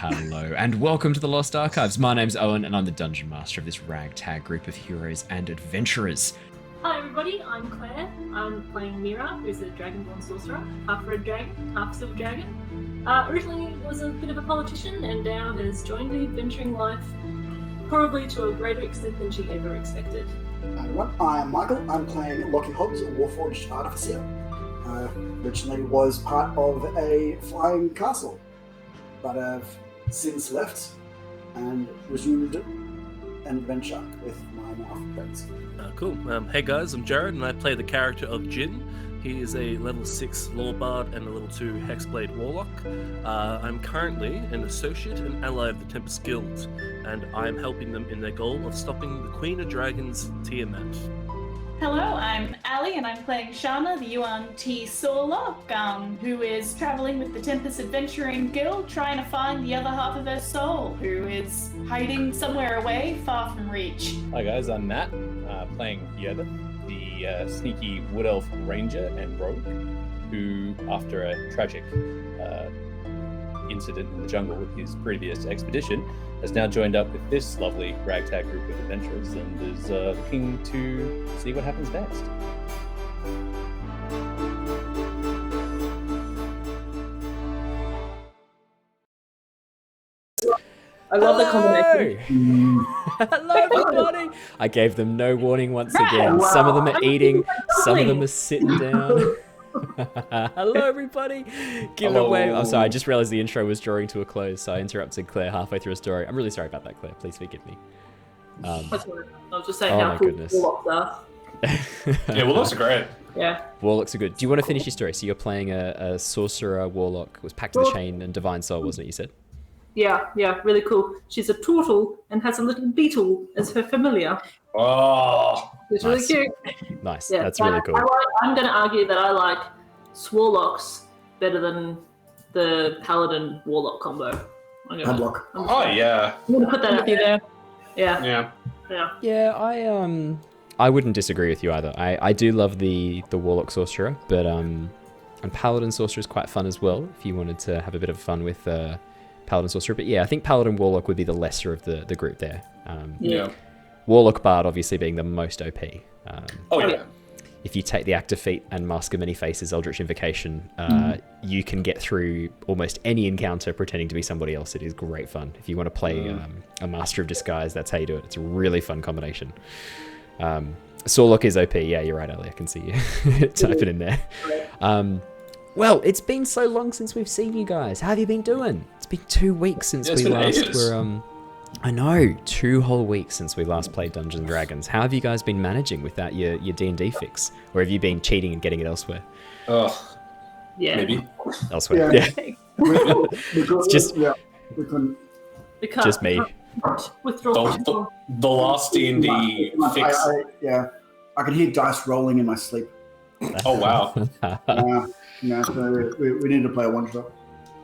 hello, and welcome to the Lost Archives. My name's Owen, and I'm the Dungeon Master of this ragtag group of heroes and adventurers. Hi everybody, I'm Claire. I'm playing Mira, who's a Dragonborn Sorcerer, half red dragon, half silver dragon. Originally was a bit of a politician, and now has joined the adventuring life, probably to a greater extent than she ever expected. I'm Michael. I'm playing Lockie, a Warforged Artificer. Originally was part of a flying castle, but I've since left and resumed an adventure with my now friends. Cool. Hey guys, I'm Jared, and I play the character of Jin. He is a level 6 Lore Bard and a level 2 Hexblade Warlock. I'm currently an associate and ally of the Tempest Guild, and I'm helping them in their goal of stopping the Queen of Dragons, Tiamat. Hello, I'm Ali, and I'm playing Shana, the Yuan-Ti Sorcerer, who is traveling with the Tempest Adventuring Guild, trying to find the other half of her soul, who is hiding somewhere away, far from reach. Hi guys, I'm Matt, playing Yervith, the sneaky Wood Elf Ranger and Rogue, who, after a tragic incident in the jungle with his previous expedition, has now joined up with this lovely ragtag group of adventurers and is looking to see what happens next. I love the combination. Hello, everybody! I gave them no warning once again. Wow. Some of them are eating, some of them are sitting down. Hello, everybody! Give it away. I'm sorry, I just realized the intro was drawing to a close, so I interrupted Claire halfway through a story. I'm really sorry about that, Claire. Please forgive me. I was just saying how cool Warlocks are. Yeah, Warlocks are great. Yeah. Warlocks are good. Do you want to finish your story? So you're playing a sorcerer Warlock, was packed to the chain and divine soul, wasn't it, you said? Yeah, really cool. She's a turtle and has a little beetle as her familiar. Oh, it's nice. Really cute. Nice, yeah, that's really cool. I'm going to argue that I like Swarlocks better than the Paladin Warlock combo. Hublock. Oh yeah. I'm going to put that out there. Yeah, I wouldn't disagree with you either. I do love the Warlock Sorcerer, but and Paladin Sorcerer is quite fun as well if you wanted to have a bit of fun with Paladin Sorcerer. But yeah, I think Paladin Warlock would be the lesser of the group there. Warlock Bard obviously being the most OP. If you take the active feat and Mask of Many Faces Eldritch Invocation, you can get through almost any encounter pretending to be somebody else. It is great fun. If you want to play a Master of Disguise, that's how you do it. It's a really fun combination. Sorlock is OP. Yeah, you're right, Ali. I can see you type it in there. Well, it's been so long since we've seen you guys. How have you been doing? It's been 2 weeks since we last were... I know, 2 whole weeks since we last played Dungeons & Dragons. How have you guys been managing without your D&D fix? Or have you been cheating and getting it elsewhere? Maybe. Elsewhere, yeah. It's just... We couldn't. Just me. The last D&D fix. I can hear dice rolling in my sleep. Oh, wow. So we need to play a one-shot.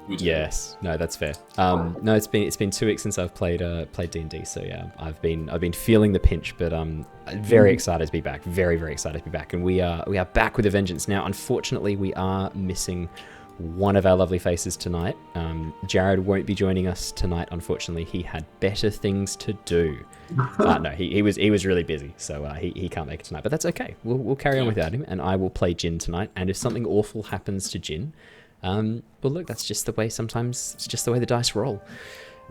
Yes, no, that's fair. No, it's been 2 weeks since I've played D&D, so yeah, I've been feeling the pinch, but I'm very excited to be back. Very, very excited to be back, and we are back with a vengeance. Now, unfortunately, we are missing one of our lovely faces tonight. Jared won't be joining us tonight. Unfortunately, he had better things to do. No, he was really busy, so he can't make it tonight. But that's okay. We'll carry on without him, and I will play Jin tonight. And if something awful happens to Jin, well, look, that's just the way. Sometimes it's just the way the dice roll.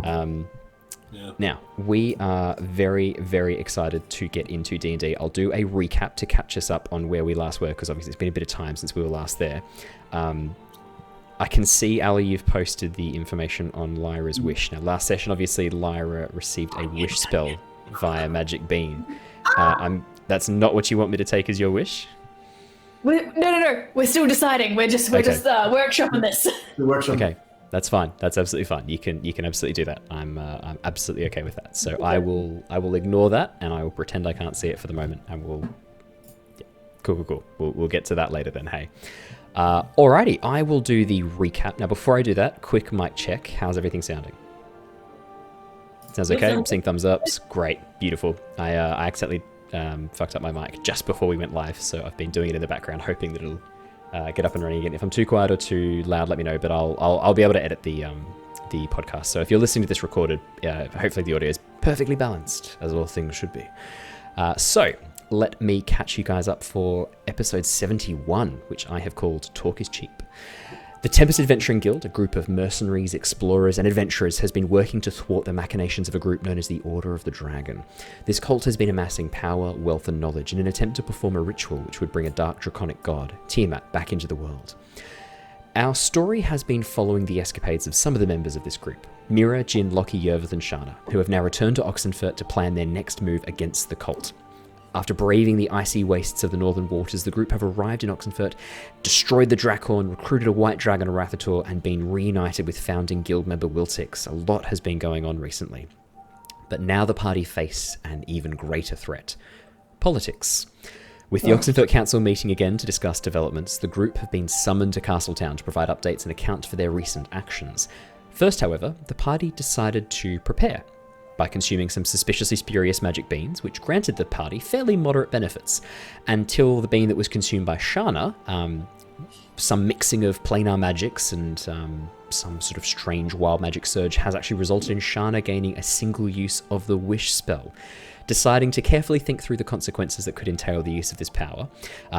Now, we are very, very excited to get into D&D. I'll do a recap to catch us up on where we last were, because obviously it's been a bit of time since we were last there. I can see, Ali, you've posted the information on Lyra's wish. Now, last session, obviously, Lyra received a wish spell via Magic Bean. That's not what you want me to take as your wish? No. We're still deciding. We're just workshopping this. Okay, that's fine. That's absolutely fine. You can absolutely do that. I'm absolutely okay with that. So I will ignore that, and I will pretend I can't see it for the moment, and we'll... Yeah, cool. We'll get to that later then, hey. Alrighty, I will do the recap. Now, before I do that, quick mic check. How's everything sounding? Sounds okay? I'm seeing thumbs ups. Great. Beautiful. I accidentally fucked up my mic just before we went live, so I've been doing it in the background, hoping that it'll get up and running again. If I'm too quiet or too loud, let me know, but I'll be able to edit the the podcast. So if you're listening to this recorded, hopefully the audio is perfectly balanced, as all things should be. So let me catch you guys up for episode 71, which I have called Talk is Cheap. The Tempest Adventuring Guild, a group of mercenaries, explorers, and adventurers, has been working to thwart the machinations of a group known as the Order of the Dragon. This cult has been amassing power, wealth, and knowledge in an attempt to perform a ritual which would bring a dark draconic god, Tiamat, back into the world. Our story has been following the escapades of some of the members of this group, Mira, Jin, Lockie, Yervith, and Shana, who have now returned to Oxenfurt to plan their next move against the cult. After braving the icy wastes of the northern waters, the group have arrived in Oxenfurt, destroyed the Drakhorn, recruited a white dragon Arathator, and been reunited with founding guild member Wiltix. A lot has been going on recently. But now the party face an even greater threat. Politics. With the Oxenfurt Council meeting again to discuss developments, the group have been summoned to Castletown to provide updates and account for their recent actions. First, however, the party decided to prepare by consuming some suspiciously spurious magic beans, which granted the party fairly moderate benefits, until the bean that was consumed by Shana, some mixing of planar magics and some sort of strange wild magic surge has actually resulted in Shana gaining a single use of the Wish spell. Deciding to carefully think through the consequences that could entail the use of this power,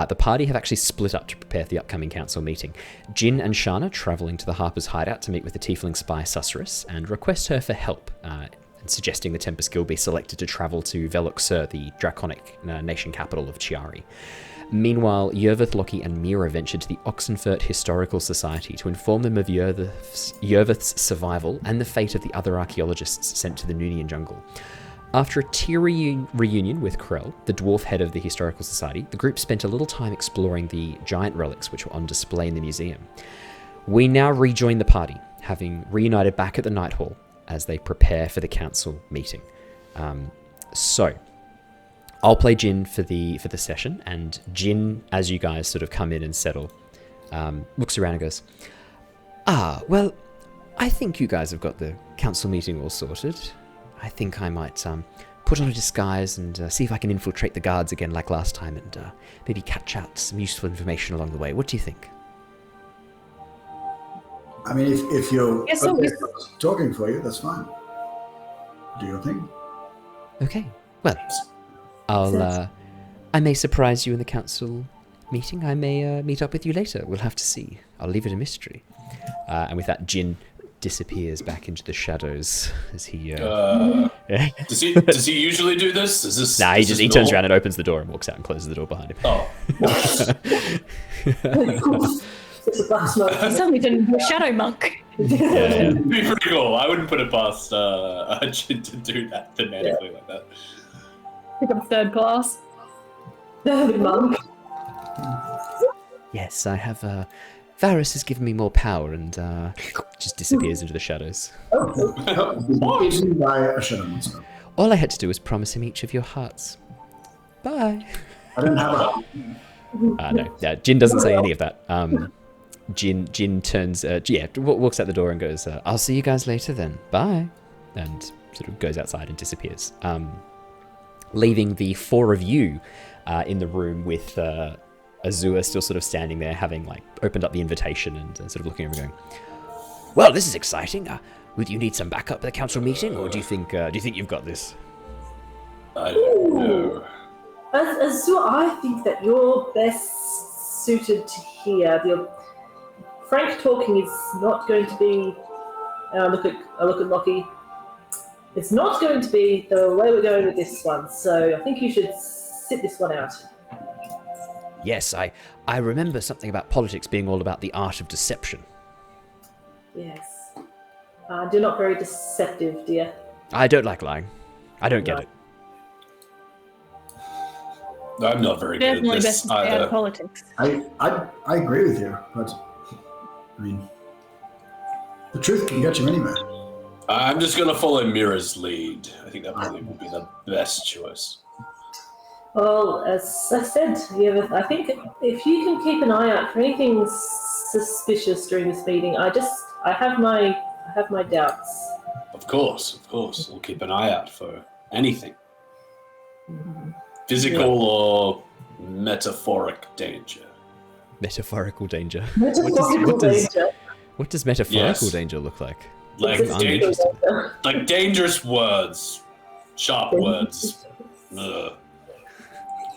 the party have actually split up to prepare for the upcoming council meeting. Jin and Shana travelling to the Harper's hideout to meet with the tiefling spy Sorceress and request her for help, suggesting the Tempest Guild be selected to travel to Veloxur, the draconic nation capital of Chiari. Meanwhile, Yervith, Lockie, and Mira ventured to the Oxenfurt Historical Society to inform them of Yervith's survival and the fate of the other archaeologists sent to the Noonian jungle. After a tear reunion with Krell, the dwarf head of the Historical Society, the group spent a little time exploring the giant relics which were on display in the museum. We now rejoin the party, having reunited back at the Night Hall, as they prepare for the council meeting. So, I'll play Jin for the session, and Jin, as you guys sort of come in and settle, looks around and goes, well, I think you guys have got the council meeting all sorted. I think I might put on a disguise and see if I can infiltrate the guards again like last time and maybe catch out some useful information along the way. What do you think? I mean, if you're talking for you, that's fine. Do your thing. Okay. Well, I may surprise you in the council meeting. I may meet up with you later. We'll have to see. I'll leave it a mystery. And with that, Jin disappears back into the shadows as he. Does he usually do this? Is this? Nah, he turns around and opens the door and walks out and closes the door behind him. Oh. Suddenly turned into a shadow monk. Yeah. It'd be pretty cool. I wouldn't put it past Jin to do that thematically like that. Pick up third class. Monk. Yes, I have. Varus has given me more power and just disappears into the shadows. All I had to do was promise him each of your hearts. Bye. I don't have a... No, Jin doesn't say any of that. Jin turns, walks out the door and goes, I'll see you guys later then. Bye. And sort of goes outside and disappears. Leaving the four of you in the room with Azure still sort of standing there, having opened up the invitation and sort of looking over going, well, this is exciting. Would you need some backup at the council meeting, or do you think you've got this? I don't know. Azure, I think that you're best suited to hear. The frank talking is not going to be. I look at Lockie. It's not going to be the way we're going with this one. So I think you should sit this one out. Yes, I remember something about politics being all about the art of deception. Yes. You're not very deceptive, dear. I don't like lying. I don't get it. I'm not very good at Definitely this best to stay out either. of politics. I agree with you, but I mean, the truth can get you anywhere. I'm just going to follow Mira's lead. I think that probably would be the best choice. Well, as I said, I think if you can keep an eye out for anything suspicious during this meeting, I have my doubts. Of course. We'll keep an eye out for anything. Mm-hmm. Physical or metaphoric danger. Metaphorical danger. Metaphorical danger. What does metaphorical danger look like? Like It's a dangerous, secret. like dangerous words, sharp words. Ugh.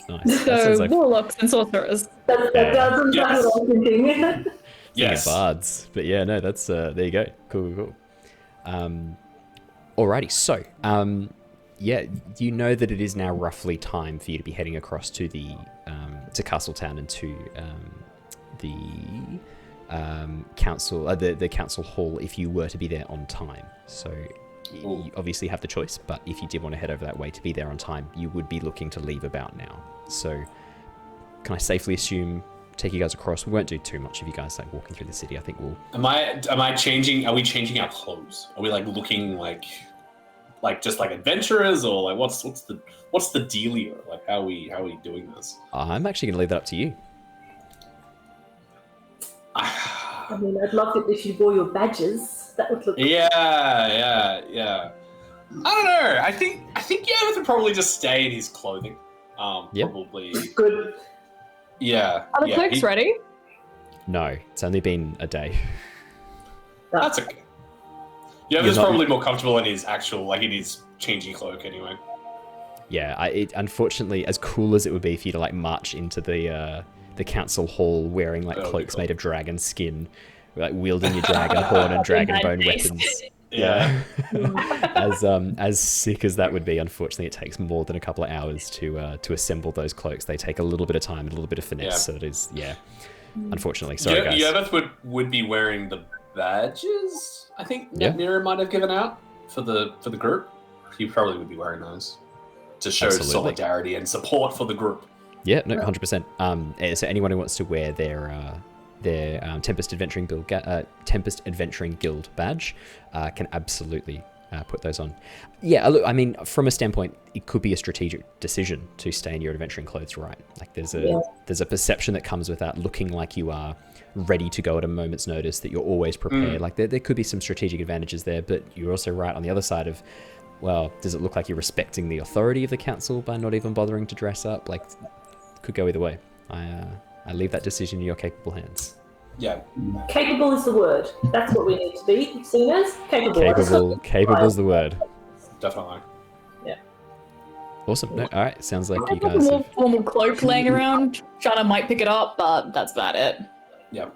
Nice. That So sounds like warlocks and sorcerers. That Yeah. doesn't Yes. sound like anything. Yes. bards. But yeah, no, that's there you go. Cool. Alrighty, so yeah, you know that it is now roughly time for you to be heading across to the to Castletown and to the council, the council hall, if you were to be there on time. So you obviously have the choice, but if you did want to head over that way to be there on time, you would be looking to leave about now. So can I safely assume take you guys across? We won't do too much of you guys like walking through the city. I think we'll. Am I changing? Are we changing our clothes? Are we like looking like just like adventurers, or like what's the dealio? Like how are we doing this? I'm actually going to leave that up to you. I mean, I'd love it if you wore your badges. That would look. Yeah. I don't know. I think Yervith would probably just stay in his clothing. Yep. Probably. Good. Yeah. Are the cloaks ready? No, it's only been a day. That's okay. Yervith's probably more comfortable in his actual, in his changing cloak anyway. Yeah, it unfortunately, as cool as it would be for you to like march into the council hall wearing like cloaks made of dragon skin, like wielding your dragon horn and dragonbone weapons. Yeah. As sick as that would be, unfortunately, it takes more than a couple of hours to assemble those cloaks. They take a little bit of time and a little bit of finesse. Yeah. So it is, unfortunately. Sorry, guys. Yervith would be wearing the badges, I think, that Mira might have given out for the group. He probably would be wearing those to show Absolutely. solidarity and support for the group. Yeah, no, 100%. So anyone who wants to wear their Tempest Adventuring Guild badge can absolutely put those on. Yeah, look, I mean, from a standpoint, it could be a strategic decision to stay in your adventuring clothes, right? Like there's a perception that comes with that, looking like you are ready to go at a moment's notice, that you're always prepared. Like there could be some strategic advantages there, but you're also right on the other side of, well, does it look like you're respecting the authority of the council by not even bothering to dress up? Like, could go either way. I leave that decision in your capable hands. Yeah. Capable is the word. That's what we need to be seen as. Capable. Capable's the word. Definitely. Yeah. Awesome. No, all right. Sounds like I you have a guys more have... formal cloak laying around. Shana might pick it up, but that's about it. Yeah.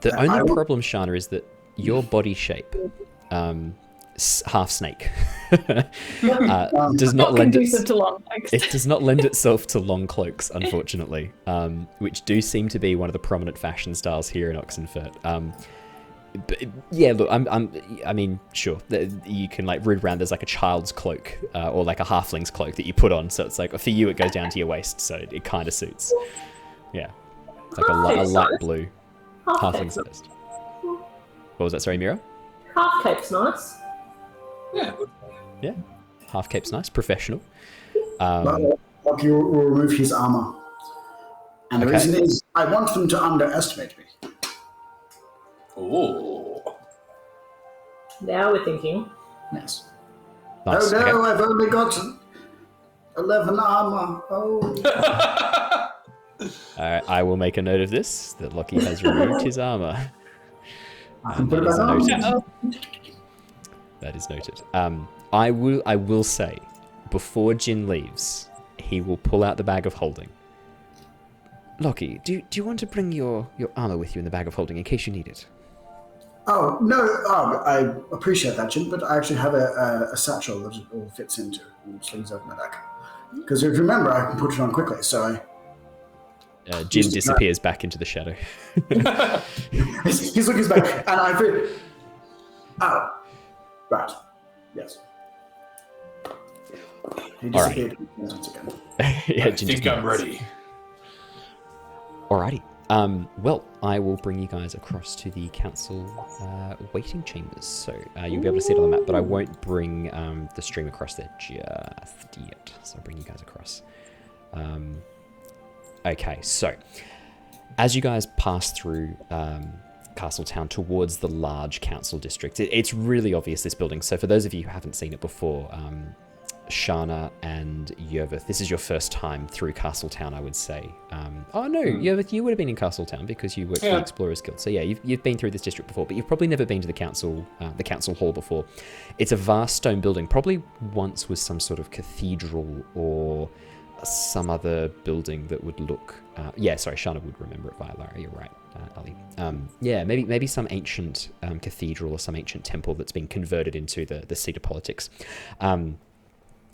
The only problem, Shana, is that your body shape, half snake, does not lend conducive to long cloaks. it does not lend itself to long cloaks, unfortunately, which do seem to be one of the prominent fashion styles here in Oxenfurt. But yeah, look, I mean, sure, you can like root around. There's like a child's cloak or like a halfling's cloak that you put on, so it's like for you it goes down to your waist, so it kind of suits. Yeah, it's like a light blue halfling sized. What was that? Sorry, Mira? Half cape's nice. Yeah. Half cape's nice, professional. Lockie will remove his armor. And the Okay. reason is, I want them to underestimate me. Ooh. Now we're thinking. Yes. Nice. Oh no, Okay. I've only got 11 armor. Oh. I will make a note of this, that Lockie has removed his armor. I can put it That is back on. noted. That is noted. I will say, before Jin leaves, he will pull out the bag of holding. Lockie, do you want to bring your armor with you in the bag of holding in case you need it? Oh, no, I appreciate that, Jim, but I actually have a satchel that it all fits into and sleeves over my back. Because if you remember, I can put it on quickly, so Jin disappears baI... back into the shadow. He's looking back, and I feel... Oh, right, yes. He disappeared once again. Yeah, I think I'm ready. Alrighty. Well, I will bring you guys across to the council waiting chambers. So you'll be able to see it on the map, but I won't bring the stream across there just yet. So I'll bring you guys across. Okay, so as you guys pass through Castletown towards the large council district, it's really obvious, this building. So for those of you who haven't seen it before, Shana and Yervith, this is your first time through Castletown, I would say. Yervith, you would have been in Castletown because you worked for the Explorers Guild. So yeah, you've been through this district before, but you've probably never been to the council hall before. It's a vast stone building. Probably once was some sort of cathedral or some other building that would look... Shana would remember it via Lara, you're right, Ali. Maybe some ancient cathedral or some ancient temple that's been converted into the seat of politics.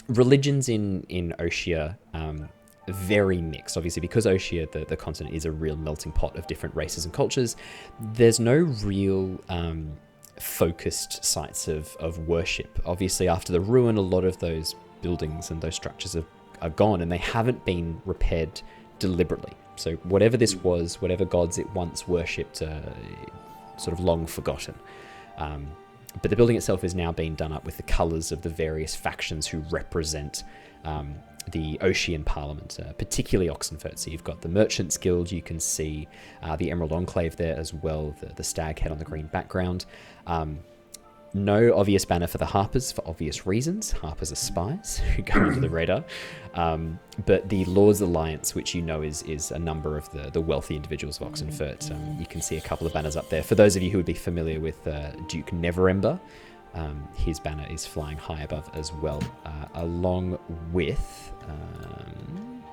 Religions in Oshia, very mixed, obviously, because Oshia, the continent, is a real melting pot of different races and cultures. There's no real focused sites of worship. Obviously, after the ruin, a lot of those buildings and those structures are gone, and they haven't been repaired deliberately. So whatever this was, whatever gods it once worshipped, sort of long forgotten. But the building itself is now being done up with the colours of the various factions who represent the Ocean Parliament, particularly Oxenfurt. So you've got the Merchants Guild, you can see the Emerald Enclave there as well, the stag head on the green background. No obvious banner for the Harpers for obvious reasons. Harpers are spies who come under the radar. But the Lords Alliance, which you know is a number of the wealthy individuals of Oxenfurt. You can see a couple of banners up there. For those of you who would be familiar with Duke Neverember, his banner is flying high above as well, along with...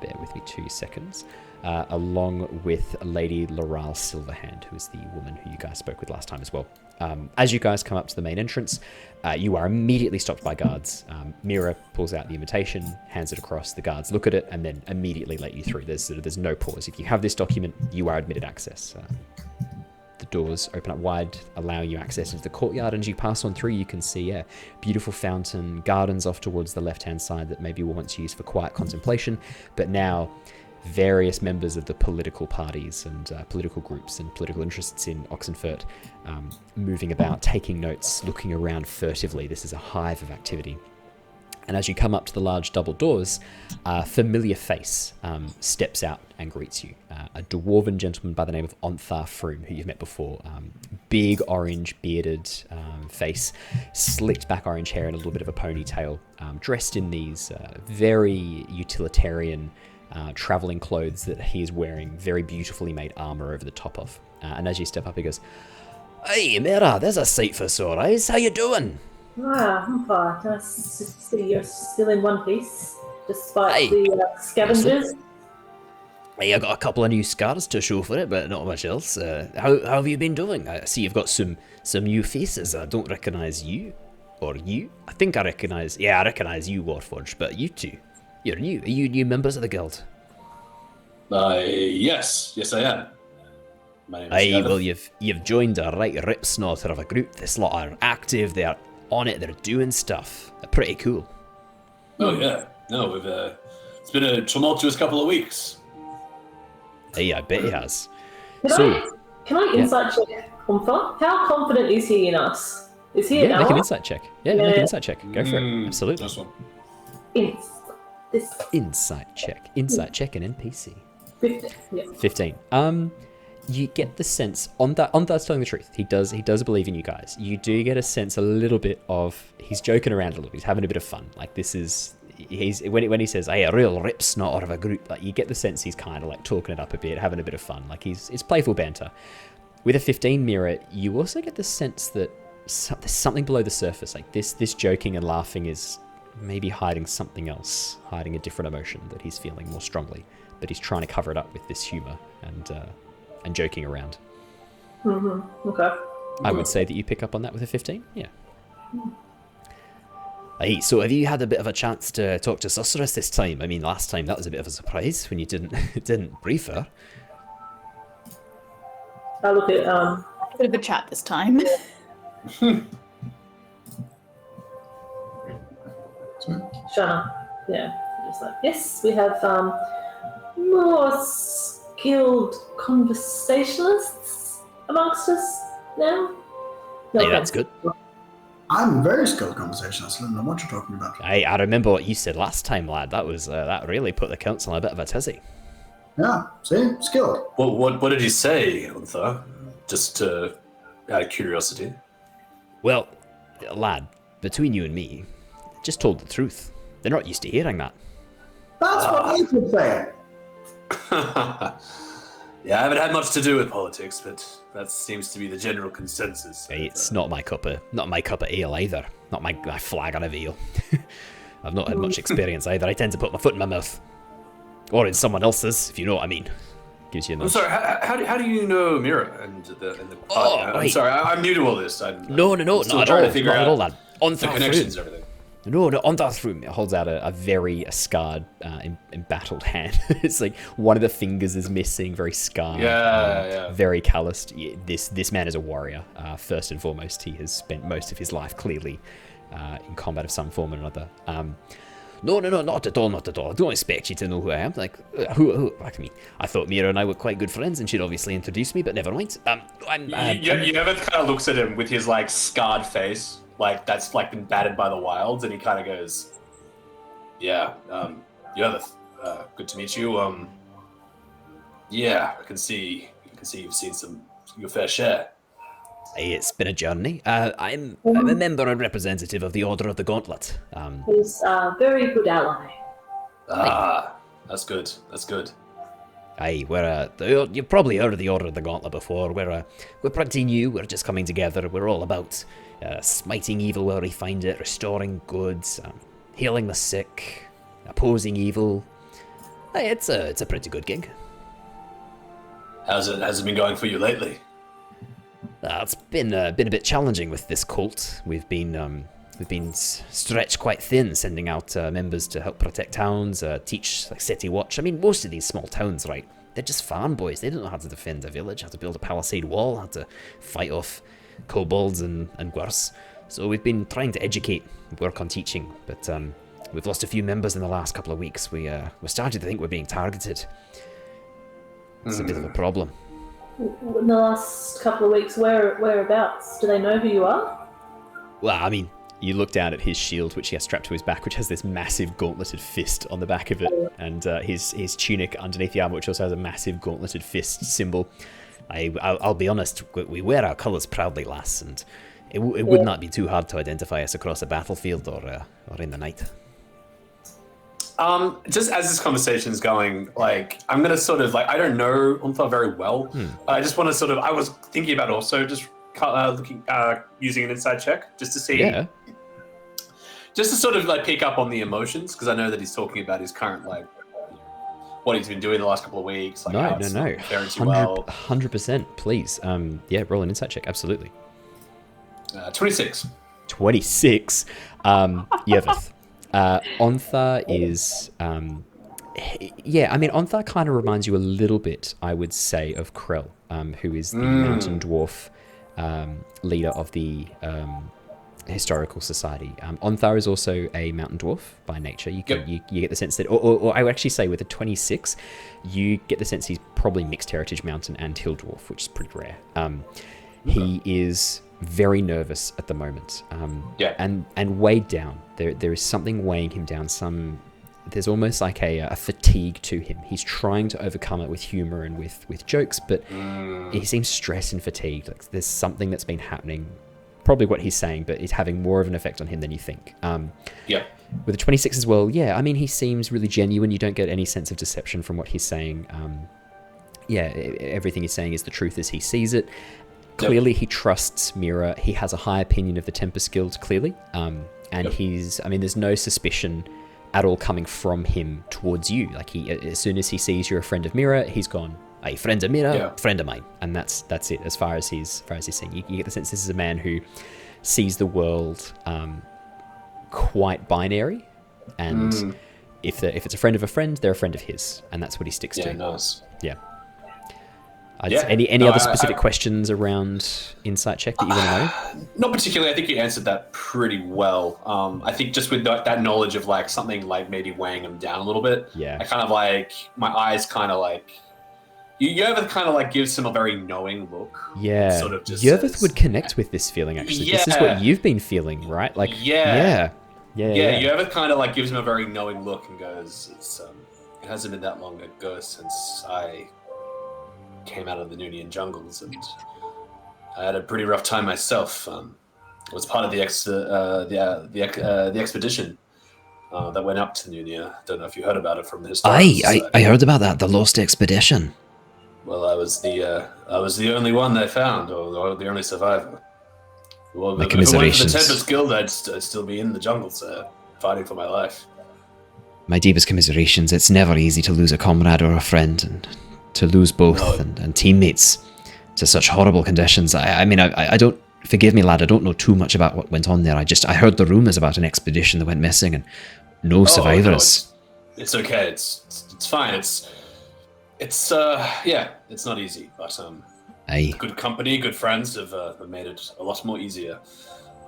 bear with me 2 seconds. Along with Lady Laurel Silverhand, who is the woman who you guys spoke with last time as well. As you guys come up to the main entrance, you are immediately stopped by guards. Mira pulls out the invitation, hands it across, the guards look at it, and then immediately let you through. There's no pause. If you have this document, you are admitted access. The doors open up wide, allowing you access into the courtyard, and as you pass on through, you can see beautiful fountain, gardens off towards the left-hand side that maybe were once used for quiet contemplation, but now various members of the political parties and political groups and political interests in Oxenfurt moving about, taking notes, looking around furtively. This is a hive of activity. And as you come up to the large double doors, a familiar face steps out and greets you. A dwarven gentleman by the name of Onthar Froom, who you've met before. Big orange bearded face, slicked back orange hair and a little bit of a ponytail, dressed in these very utilitarian traveling clothes that he is wearing, very beautifully made armor over the top of. And as you step up, he goes, "Hey, Mira, there's a sight for sore eyes. How you doing?" I'm fine. Nice to see you're still in one piece, despite the scavengers. Hey, I got a couple of new scars to show for it, but not much else. How have you been doing? I see you've got some new faces. I don't recognise you. Or you? I think I recognise... Yeah, I recognise you, Warforged, but you two. You're new. Are you new members of the guild? Yes, I am. My name is Yervith. Well, you've joined a right rip snorter of a group. This lot are active. They're on it. They're doing stuff. They're pretty cool. Oh yeah. No, we've it's been a tumultuous couple of weeks. Hey, I bet he has. Can I insight check Humpher? How confident is he in us? Is he an make an insight check. Yeah, make an insight check. Go for it. Absolutely. This one. Insight check. Insight check an NPC. 15. Yeah. 15. You get the sense on that's telling the truth. He does believe in you guys. You do get a sense a little bit of he's joking around a little bit. He's having a bit of fun. Like when he says, "Hey, a real rip snot of a group," like you get the sense he's kind of like talking it up a bit, having a bit of fun. Like it's playful banter. With a 15 Mira, you also get the sense that there's something below the surface. Like this joking and laughing is maybe hiding something else, hiding a different emotion that he's feeling more strongly, but he's trying to cover it up with this humor and joking around. Mm-hmm. Okay. I would say that you pick up on that with a 15. Yeah. Hey, so have you had a bit of a chance to talk to Sorceress this time? I mean, last time that was a bit of a surprise when you didn't brief her. I look at Bit of a chat this time. Shana. Yeah. Just like, yes, we have more skilled conversationalists amongst us now. No, Hey, that's good. I'm a very skilled conversationalist. I don't know what you're talking about. Hey, I remember what you said last time, lad. That was that really put the council in a bit of a tizzy. Yeah, see? Skilled. What did he say, Untha? Just out of curiosity. Well, lad, between you and me, just told the truth. They're not used to hearing that. That's what I could say. Yeah, I haven't had much to do with politics, but that seems to be the general consensus. Hey, it's not my cup of ale either. Not my flagon of ale. I've not had much experience either. I tend to put my foot in my mouth, or in someone else's, if you know what I mean. Gives you a I'm nudge. sorry. How do you know Mira and the party? Oh, I'm right. sorry. I'm new to all this. No, I'm not still at trying all. to figure Not at out all, lad. On the connections and everything. No, on that through holds out a very scarred, embattled hand. It's like one of the fingers is missing, very scarred. Yeah. Very calloused. Yeah, this man is a warrior. First and foremost, he has spent most of his life clearly in combat of some form or another. No, not at all. I don't expect you to know who I am. Like, who? Like me. I thought Mira and I were quite good friends, and she'd obviously introduced me, but never mind. Yervith kind of looks at him with his like scarred face, like that's like been battered by the wilds, and he kind of goes, "Yeah, Yervith, good to meet you. Yeah, I can see you've seen your fair share." Hey, it's been a journey. I'm a member and representative of the Order of the Gauntlet. He's a very good ally. That's good. Aye, you've probably heard of the Order of the Gauntlet before. We're pretty new. We're just coming together. We're all about smiting evil where we find it, restoring goods, healing the sick, opposing evil. Hey, it's a pretty good gig. Has it been going for you lately? It's been a bit challenging with this cult. We've been stretched quite thin, sending out members to help protect towns, teach like city watch. I mean, most of these small towns, right? They're just farm boys. They don't know how to defend a village, how to build a palisade wall, how to fight off kobolds and worse. So we've been trying to educate, work on teaching, but we've lost a few members in the last couple of weeks. We're starting to think we're being targeted. It's a bit of a problem. In the last couple of weeks, whereabouts? Do they know who you are? Well, I mean, you look down at his shield, which he has strapped to his back, which has this massive gauntleted fist on the back of it, and his tunic underneath the armor, which also has a massive gauntleted fist symbol. I'll be honest, we wear our colours proudly, lass, and it would not be too hard to identify us across a battlefield or in the night. Just as this conversation's going, like, I'm gonna sort of, like, I don't know Untha very well. I just want to sort of, I was thinking about also just using an inside check just to see, just to sort of like pick up on the emotions, because I know that he's talking about his current, like, what he's been doing the last couple of weeks. Like, No, faring too well. 100%, please. Roll an insight check, absolutely. 26. 26. Yervith. Untha is, Untha kind of reminds you a little bit, I would say, of Krell, who is the mountain dwarf leader of the historical society. Untha is also a mountain dwarf by nature. You get the sense that, or I would actually say with a 26, you get the sense he's probably mixed heritage mountain and hill dwarf, which is pretty rare. He is very nervous at the moment, and weighed down. There is something weighing him down. There's almost like a fatigue to him. He's trying to overcome it with humor and with jokes, but he seems stressed and fatigued. Like there's something that's been happening. Probably what he's saying, but it's having more of an effect on him than you think. With the 26 as well, I mean, he seems really genuine. You don't get any sense of deception from what he's saying. Everything he's saying is the truth as he sees it. Clearly, he trusts Mira. He has a high opinion of the Tempest Guild, clearly. There's no suspicion at all coming from him towards you. Like, as soon as he sees you're a friend of Mira, he's gone, hey, friend of Mira, friend of mine. And that's it, as far as he's saying. You get the sense this is a man who sees the world quite binary. And if it's a friend of a friend, they're a friend of his. And that's what he sticks to. Nice. Any other specific questions around insight check that you want to know? Not particularly. I think you answered that pretty well. I think just with that knowledge of like something like maybe weighing him down a little bit. I kind of like, my eyes kind of like, Yervith kind of like gives him a very knowing look. Sort of just Yervith would connect with this feeling, actually. This is what you've been feeling, right? Like, Yervith kind of like gives him a very knowing look and goes, it hasn't been that long ago since I came out of the Noonian jungles, and I had a pretty rough time myself. I was part of the expedition. that went up to Nunia. Don't know if you heard about it from the historians. I heard about that. The Lost Expedition. Well, I was the only one they found, or the only survivor. Well, My if it weren't for commiserations. the Tempest Guild, I'd still be in the jungle, sir, fighting for my life. My deepest commiserations. It's never easy to lose a comrade or a friend, and to lose both No. and teammates to such horrible conditions. I mean, I don't. Forgive me, lad. I don't know too much about what went on there. I heard the rumors about an expedition that went missing and no survivors. No, it's okay. It's fine. It's not easy, but Aye. good company, good friends have made it a lot more easier.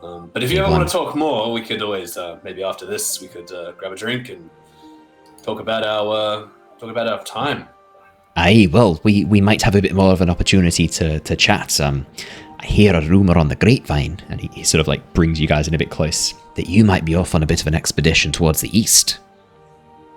But if you Good ever one. want to talk more, we could always maybe after this we could grab a drink and talk about our time. Aye, well, we might have a bit more of an opportunity to chat. I hear a rumour on the grapevine, and he sort of like brings you guys in a bit close, that you might be off on a bit of an expedition towards the east.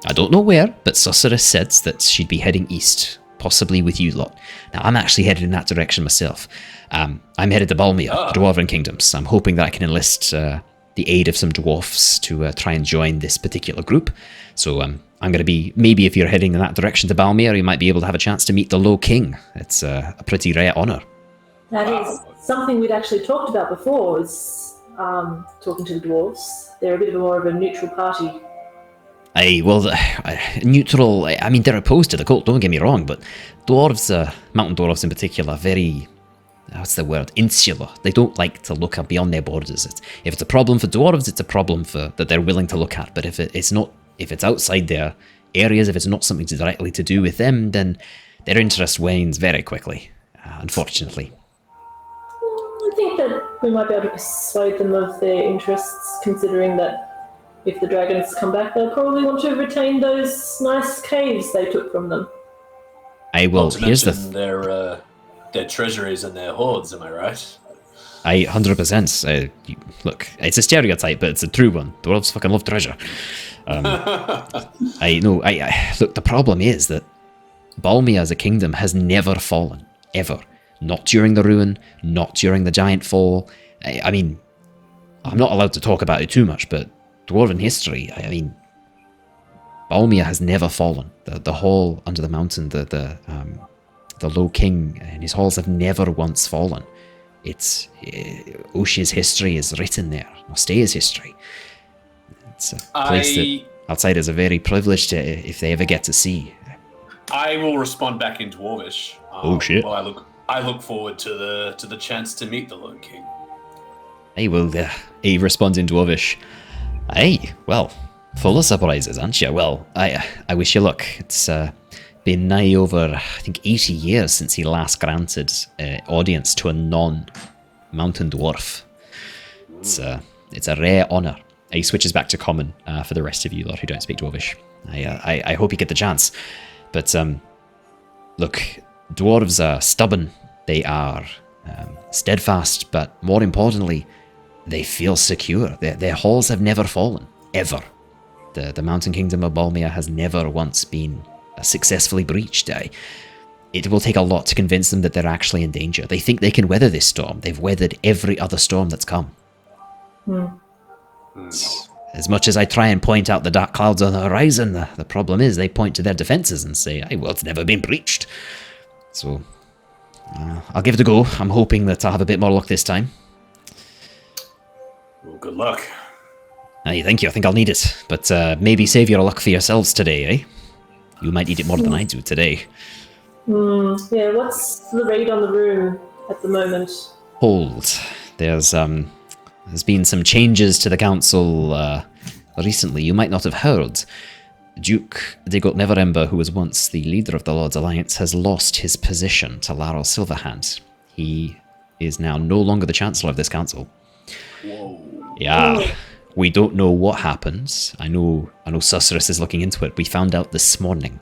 I don't know where, but Sorceress said that she'd be heading east, possibly with you lot. Now, I'm actually headed in that direction myself. I'm headed to Balmia, the Dwarven Kingdoms. I'm hoping that I can enlist the aid of some dwarfs to try and join this particular group. So I'm going to be, maybe if you're heading in that direction to Balmia, you might be able to have a chance to meet the Low King. It's a pretty rare honour. That is something we'd actually talked about before, is talking to the dwarves. They're a bit more of a neutral party. Aye, well, neutral, I mean, they're opposed to the cult, don't get me wrong, but dwarves, mountain dwarves in particular, very, what's the word, insular. They don't like to look up beyond their borders. If it's a problem for dwarves, it's a problem that they're willing to look at, but if it's outside their areas, if it's not something directly to do with them, then their interest wanes very quickly, unfortunately. I think that we might be able to persuade them of their interests, considering that if the dragons come back, they'll probably want to retain those nice caves they took from them. Aye, well, Not to here's mention their treasuries and their hoards, am I right? Aye, 100%. Look, it's a stereotype, but it's a true one. Dwarves fucking love treasure. Look, the problem is that Balmia as a kingdom has never fallen, ever. Not during the ruin, not during the giant fall. I mean, I'm not allowed to talk about it too much, but Dwarven history, I mean, Balmia has never fallen. The hall under the mountain, the Low King and his halls have never once fallen. It's Oshia's history is written there. Nostea's history. It's a place that outsiders are very privileged to, if they ever get to see. I will respond back in Dwarvish. Oh shit! Well, I look forward to the chance to meet the Lone King. Hey, well, he responds in Dwarvish. Hey, well, full of surprises, aren't you? Well, I wish you luck. It's been nigh over, I think, 80 years since he last granted audience to a non-mountain dwarf. It's a rare honour. He switches back to common for the rest of you lot who don't speak Dwarvish. I hope you get the chance. But, look, dwarves are stubborn. They are steadfast, but more importantly, they feel secure. Their halls have never fallen, ever. The Mountain Kingdom of Balmia has never once been successfully breached. It will take a lot to convince them that they're actually in danger. They think they can weather this storm. They've weathered every other storm that's come. As much as I try and point out the dark clouds on the horizon, the problem is they point to their defences and say, hey, well, it's never been breached. So, I'll give it a go. I'm hoping that I'll have a bit more luck this time. Well, good luck. Aye, thank you. I think I'll need it. But maybe save your luck for yourselves today, eh? You might need it more than I do today. Yeah, what's the raid on the room at the moment? Hold. There's been some changes to the council recently. You might not have heard. Duke Digot Neverember, who was once the leader of the Lord's Alliance, has lost his position to Laral Silverhand. He is now no longer the Chancellor of this council. Whoa. Yeah, we don't know what happens. I know Sorceress is looking into it. We found out this morning.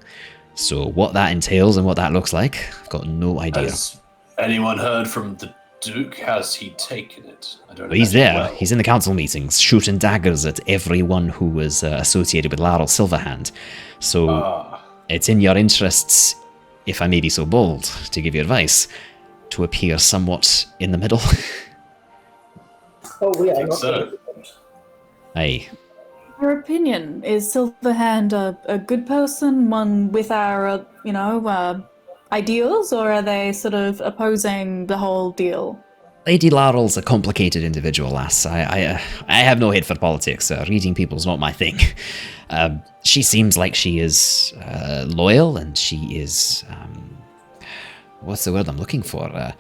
So what that entails and what that looks like, I've got no idea. Has anyone heard from the Duke? Has he taken it? I don't know. But he's there. He's in the council meetings, shooting daggers at everyone who was associated with Laral Silverhand. So it's in your interests, if I may be so bold to give you advice, to appear somewhat in the middle. Oh, we are think not. so. Aye. your opinion? Is Silverhand a good person, one with our, ideals, or are they sort of opposing the whole deal? Lady Laurel's a complicated individual, lass. I have no head for politics. Reading people's not my thing. She seems like she is loyal, and she is... what's the word I'm looking for?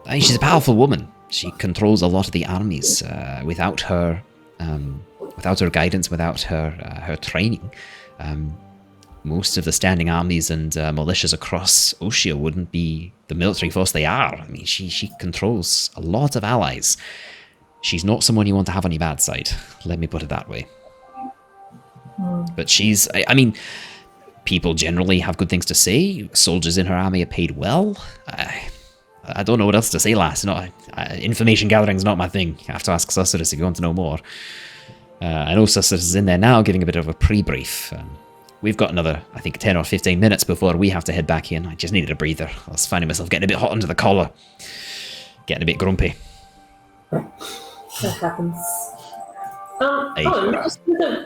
She's a powerful woman. She controls a lot of the armies. Without her guidance, without her training, most of the standing armies and militias across Oshia wouldn't be the military force they are. I mean, she controls a lot of allies. She's not someone you want to have on your bad side. Let me put it that way. But she's... I mean, people generally have good things to say. Soldiers in her army are paid well. I don't know what else to say, lass. Information gathering's not my thing. You have to ask Sorceress if you want to know more. I know Sorceress is in there now giving a bit of a pre-brief. We've got another, I think, 10 or 15 minutes before we have to head back in. I just needed a breather. I was finding myself getting a bit hot under the collar. Getting a bit grumpy. That happens. Just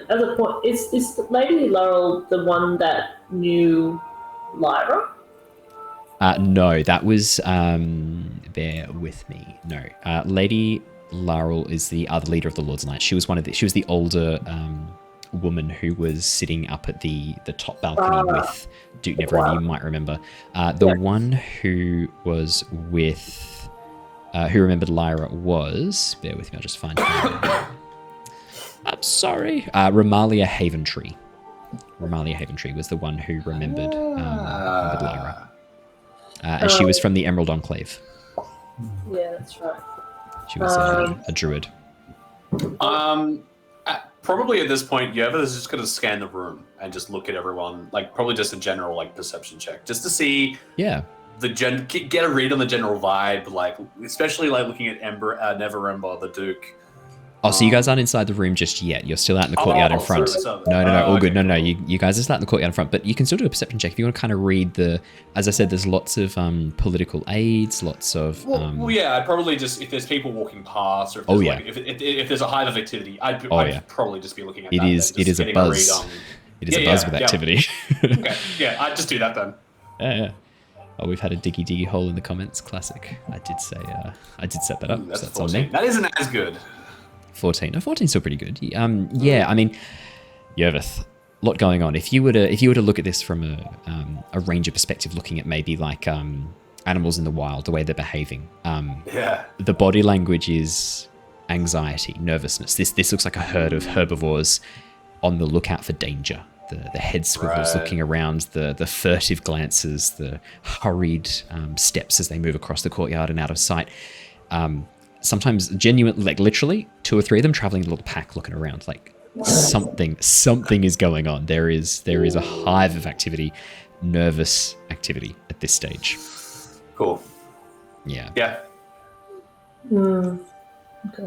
as a point, is Lady Laurel the one that knew Lyra? No, that was... bear with me. No. Lady Laurel is the other leader of the Lord's Knights. She was the older... woman who was sitting up at the top balcony with Duke Neverend, you might remember. The one who was with... who remembered Lyra was... Bear with me, I'll just find her. I'm sorry. Ramalia Haventree. Ramalia Haventree was the one who remembered Lyra. And she was from the Emerald Enclave. Yeah, that's right. She was a druid. Probably at this point, Yervith is just going to scan the room and just look at everyone, like probably just a general like perception check, just to see get a read on the general vibe, like especially like looking at Neverember, the Duke. Oh, so you guys aren't inside the room just yet. You're still out in the courtyard in front. No, all good. No, you guys are still out in the courtyard in front. But you can still do a perception check if you want to kind of read the... As I said, there's lots of political aids, lots of... Well, yeah, I'd probably just... If there's people walking past, or if there's, if there's a hive of activity, I'd probably just be looking at that. It is a buzz. It is a buzz with activity. Okay, yeah, I'd just do that then. Yeah. Oh, we've had a diggy hole in the comments. Classic. I did say... I did set that up. That's so that's on me. That isn't as good. 14. No, 14's still pretty good. Yeah, I mean, Yervith, a lot going on. If you were to look at this from a ranger perspective, looking at maybe like animals in the wild, the way they're behaving, the body language is anxiety, nervousness. This looks like a herd of herbivores on the lookout for danger. The head swivels looking around, the furtive glances, the hurried steps as they move across the courtyard and out of sight. Sometimes genuine, like literally 2 or 3 of them traveling in a little pack looking around, like something is going on. There is a hive of activity, nervous activity at this stage. Cool. Yeah. Okay.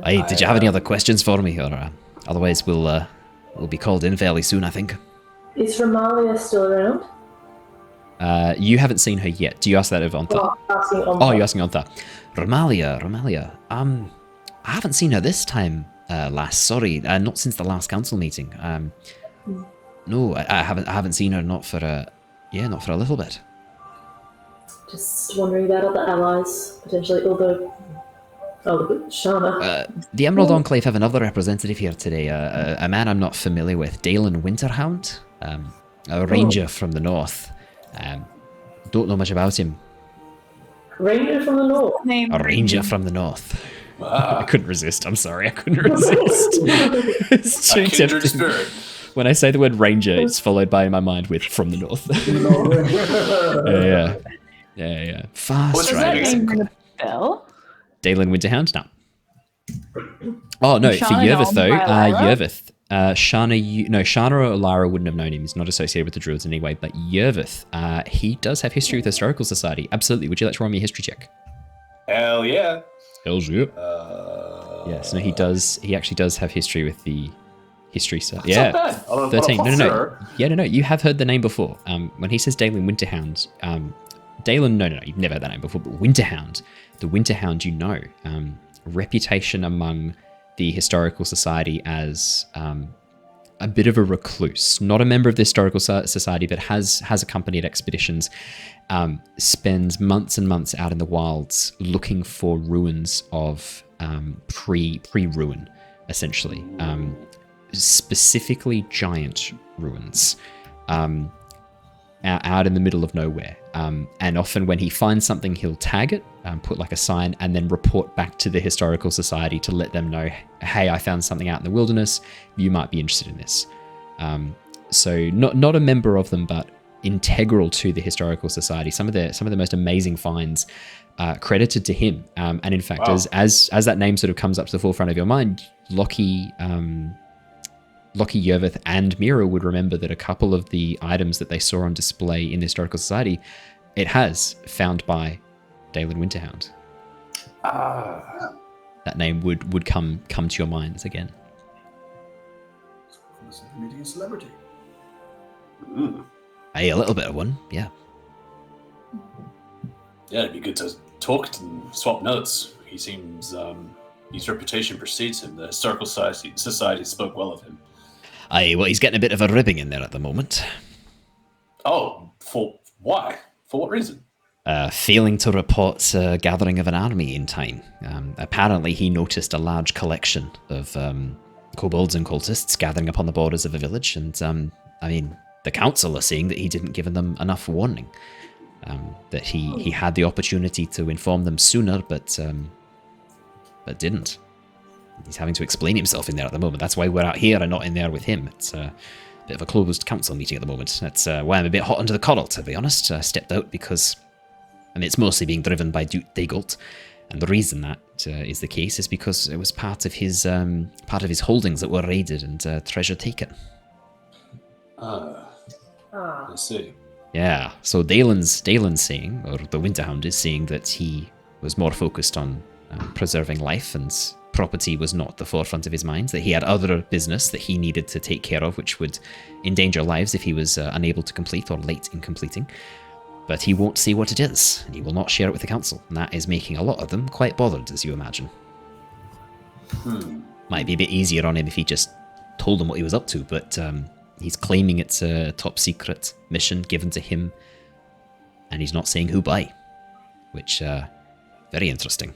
Hey, did you have any other questions for me, or otherwise we'll be called in fairly soon, I think. Is Ramalia still around? You haven't seen her yet. Do you ask that of Ontha? You're asking Ontha. Ramalia. I haven't seen her this time, last. Sorry, not since the last council meeting. No, I haven't seen her. Not for a little bit. Just wondering about other allies, potentially. Although, Shana. The Emerald Enclave have another representative here today. A man I'm not familiar with, Dalen Winterhound, a ranger from the north. Don't know much about him. Ranger from the north. A ranger from the north. I couldn't resist. I'm sorry, I couldn't resist. It's too tempting. When I say the word ranger, it's followed by in my mind with from the north. Yeah. Fast ring a bell? Dalen Winterhound? No. Oh no, for Yervith though, Yervith. Shana or Lara wouldn't have known him. He's not associated with the Druids in any way. But Yervith, he does have history with the Historical Society. Absolutely. Would you like to roll me a history check? Hell yeah. Hell's yeah. Yes, no, he does. He actually does have history with the history set. Yeah, not bad. 13. No. Yeah, no. You have heard the name before. When he says Dalen Winterhound, Dalen. No. You've never heard that name before. But Winterhound, the Winterhound, you know, reputation among the Historical Society as a bit of a recluse, not a member of the historical society, but has accompanied expeditions, spends months and months out in the wilds looking for ruins of pre-ruin, essentially, specifically giant ruins, out in the middle of nowhere. And often when he finds something, he'll tag it, put like a sign, and then report back to the historical society to let them know, hey, I found something out in the wilderness, you might be interested in this. So not a member of them, but integral to the historical society. Some of the most amazing finds credited to him. And in fact, wow. as that name sort of comes up to the forefront of your mind, Lockie, Yervith, and Mira would remember that a couple of the items that they saw on display in the historical society, it has found by Dalen Winterhound. That name would come to your minds again. Meeting a celebrity. Hey, a little bit of one, yeah. Yeah, it'd be good to talk and swap notes. He seems, his reputation precedes him. The historical society spoke well of him. Aye, well, he's getting a bit of a ribbing in there at the moment. Oh, for why? For what reason? Failing to report a gathering of an army in time. Apparently, he noticed a large collection of kobolds and cultists gathering upon the borders of a village, and the council are saying that he didn't give them enough warning. That he had the opportunity to inform them sooner, but didn't. He's having to explain himself in there at the moment. That's why we're out here and not in there with him. It's a bit of a closed council meeting at the moment. That's why I'm a bit hot under the collar, to be honest. I stepped out because it's mostly being driven by Duke Dagult. And the reason that is the case is because it was part of his holdings that were raided and treasure taken. I see. Yeah, so Dalen's saying, or the Winterhound is saying, that he was more focused on preserving life and property was not the forefront of his mind, that he had other business that he needed to take care of, which would endanger lives if he was unable to complete or late in completing. But he won't say what it is, and he will not share it with the council, and that is making a lot of them quite bothered, as you imagine. Might be a bit easier on him if he just told them what he was up to, but he's claiming it's a top secret mission given to him, and he's not saying who by, which, very interesting.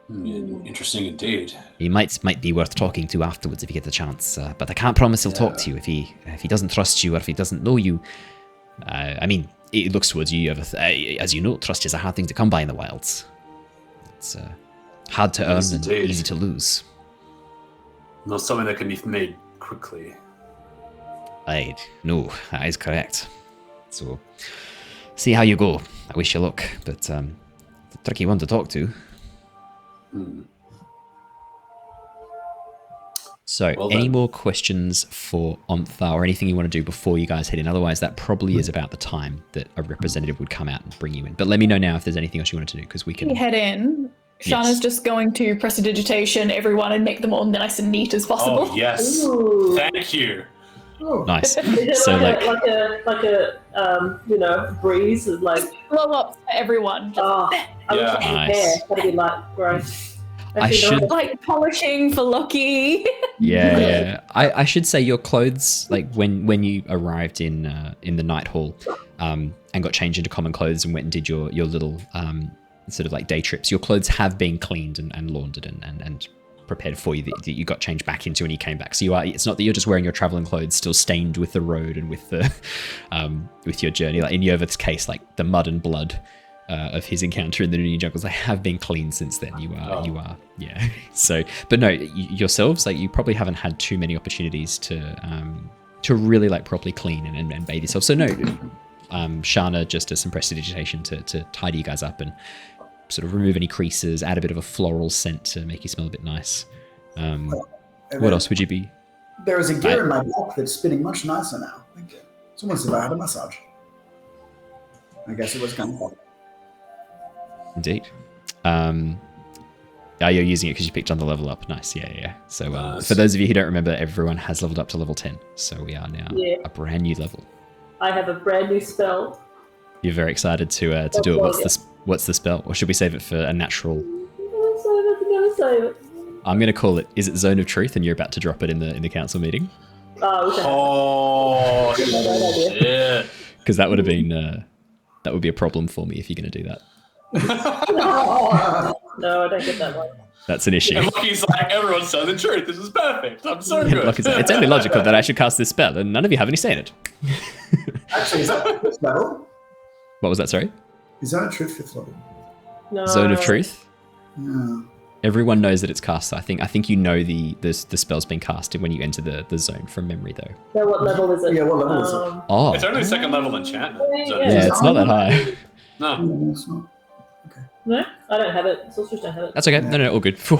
Interesting indeed. He might be worth talking to afterwards if you get the chance, but I can't promise he'll talk to you if he doesn't trust you or if he doesn't know you. It looks towards you, as you know, trust is a hard thing to come by in the wilds. It's hard to earn and easy to lose. Not something that can be made quickly. No, that is correct. So, see how you go. I wish you luck, but it's a tricky one to talk to. So, well, any more questions for Ontha or anything you want to do before you guys head in? Otherwise, that probably is about the time that a representative would come out and bring you in. But let me know now if there's anything else you wanted to do, because we can head in. Shana's just going to prestidigitation everyone and make them all nice and neat as possible. Oh yes, Ooh. Thank you. Nice. Is it so like a breeze of like blow up for everyone. Nice. That'd be like great. I should like polishing for Lockie. Yeah. I should say your clothes, like when you arrived in the night hall, and got changed into common clothes and went and did your little sort of like day trips, your clothes have been cleaned and laundered and prepared for you that you got changed back into when you came back. So it's not that you're just wearing your traveling clothes still stained with the road and with the with your journey. Like in Yervith's case, like the mud and blood of his encounter in the New Jungles, they have been cleaned since then. You are yeah. So, but no, yourselves, like you probably haven't had too many opportunities to really like properly clean and bathe yourself. So no, Shana just does some prestidigitation to tidy you guys up and sort of remove any creases, add a bit of a floral scent to make you smell a bit nice. What else would you be? There is a gear in my back that's spinning much nicer now. Thank you. It's almost as if I had a massage. I guess it was kind of fun. Indeed. You're using it because you picked on the level up. Nice, yeah. So for those of you who don't remember, everyone has leveled up to level 10. So we are now a brand new level. I have a brand new spell. You're very excited to do it. What's the spell? Or should we save it for a natural? I'm gonna save it. I'm going to call it, is it Zone of Truth? And you're about to drop it in the council meeting? Oh, shit. Because that would have been, that would be a problem for me if you're going to do that. No, I don't get that one. That's an issue. And Lockie's like, everyone's telling the truth. This is perfect. I'm so good. Lockie's like, it's only logical that I should cast this spell, and none of you have any say in it. Actually, is that fifth level? What was that, sorry? Is that a truth fifth level? No. Zone of Truth? Yeah. Everyone knows that it's cast. So I think you know the spell's been cast when you enter the zone from memory, though. So what level is it? Yeah, what level is it? Oh. It's only second level enchantment. So Yeah, it's not that high. No. No, it's not. No, I don't have it. Sorcerers don't have it. That's okay. No, all good. Phew.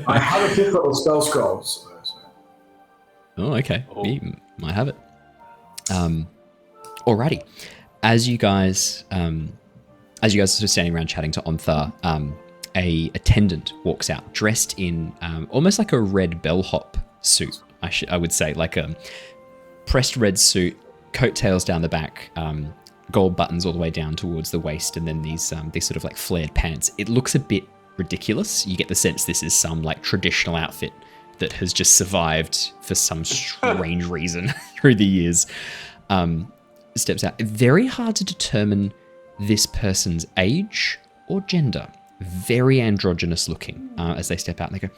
I have a fifth level spell scroll. So. Oh, okay. Oh. You might have it. Alrighty. As you guys are sort of standing around chatting to Ontharr, a attendant walks out dressed in almost like a red bellhop suit. I would say, like a pressed red suit, coattails down the back, gold buttons all the way down towards the waist, and then these sort of like flared pants. It looks a bit ridiculous. You get the sense this is some like traditional outfit that has just survived for some strange reason through the years. Steps out. Very hard to determine this person's age or gender. Very androgynous looking as they step out and they go,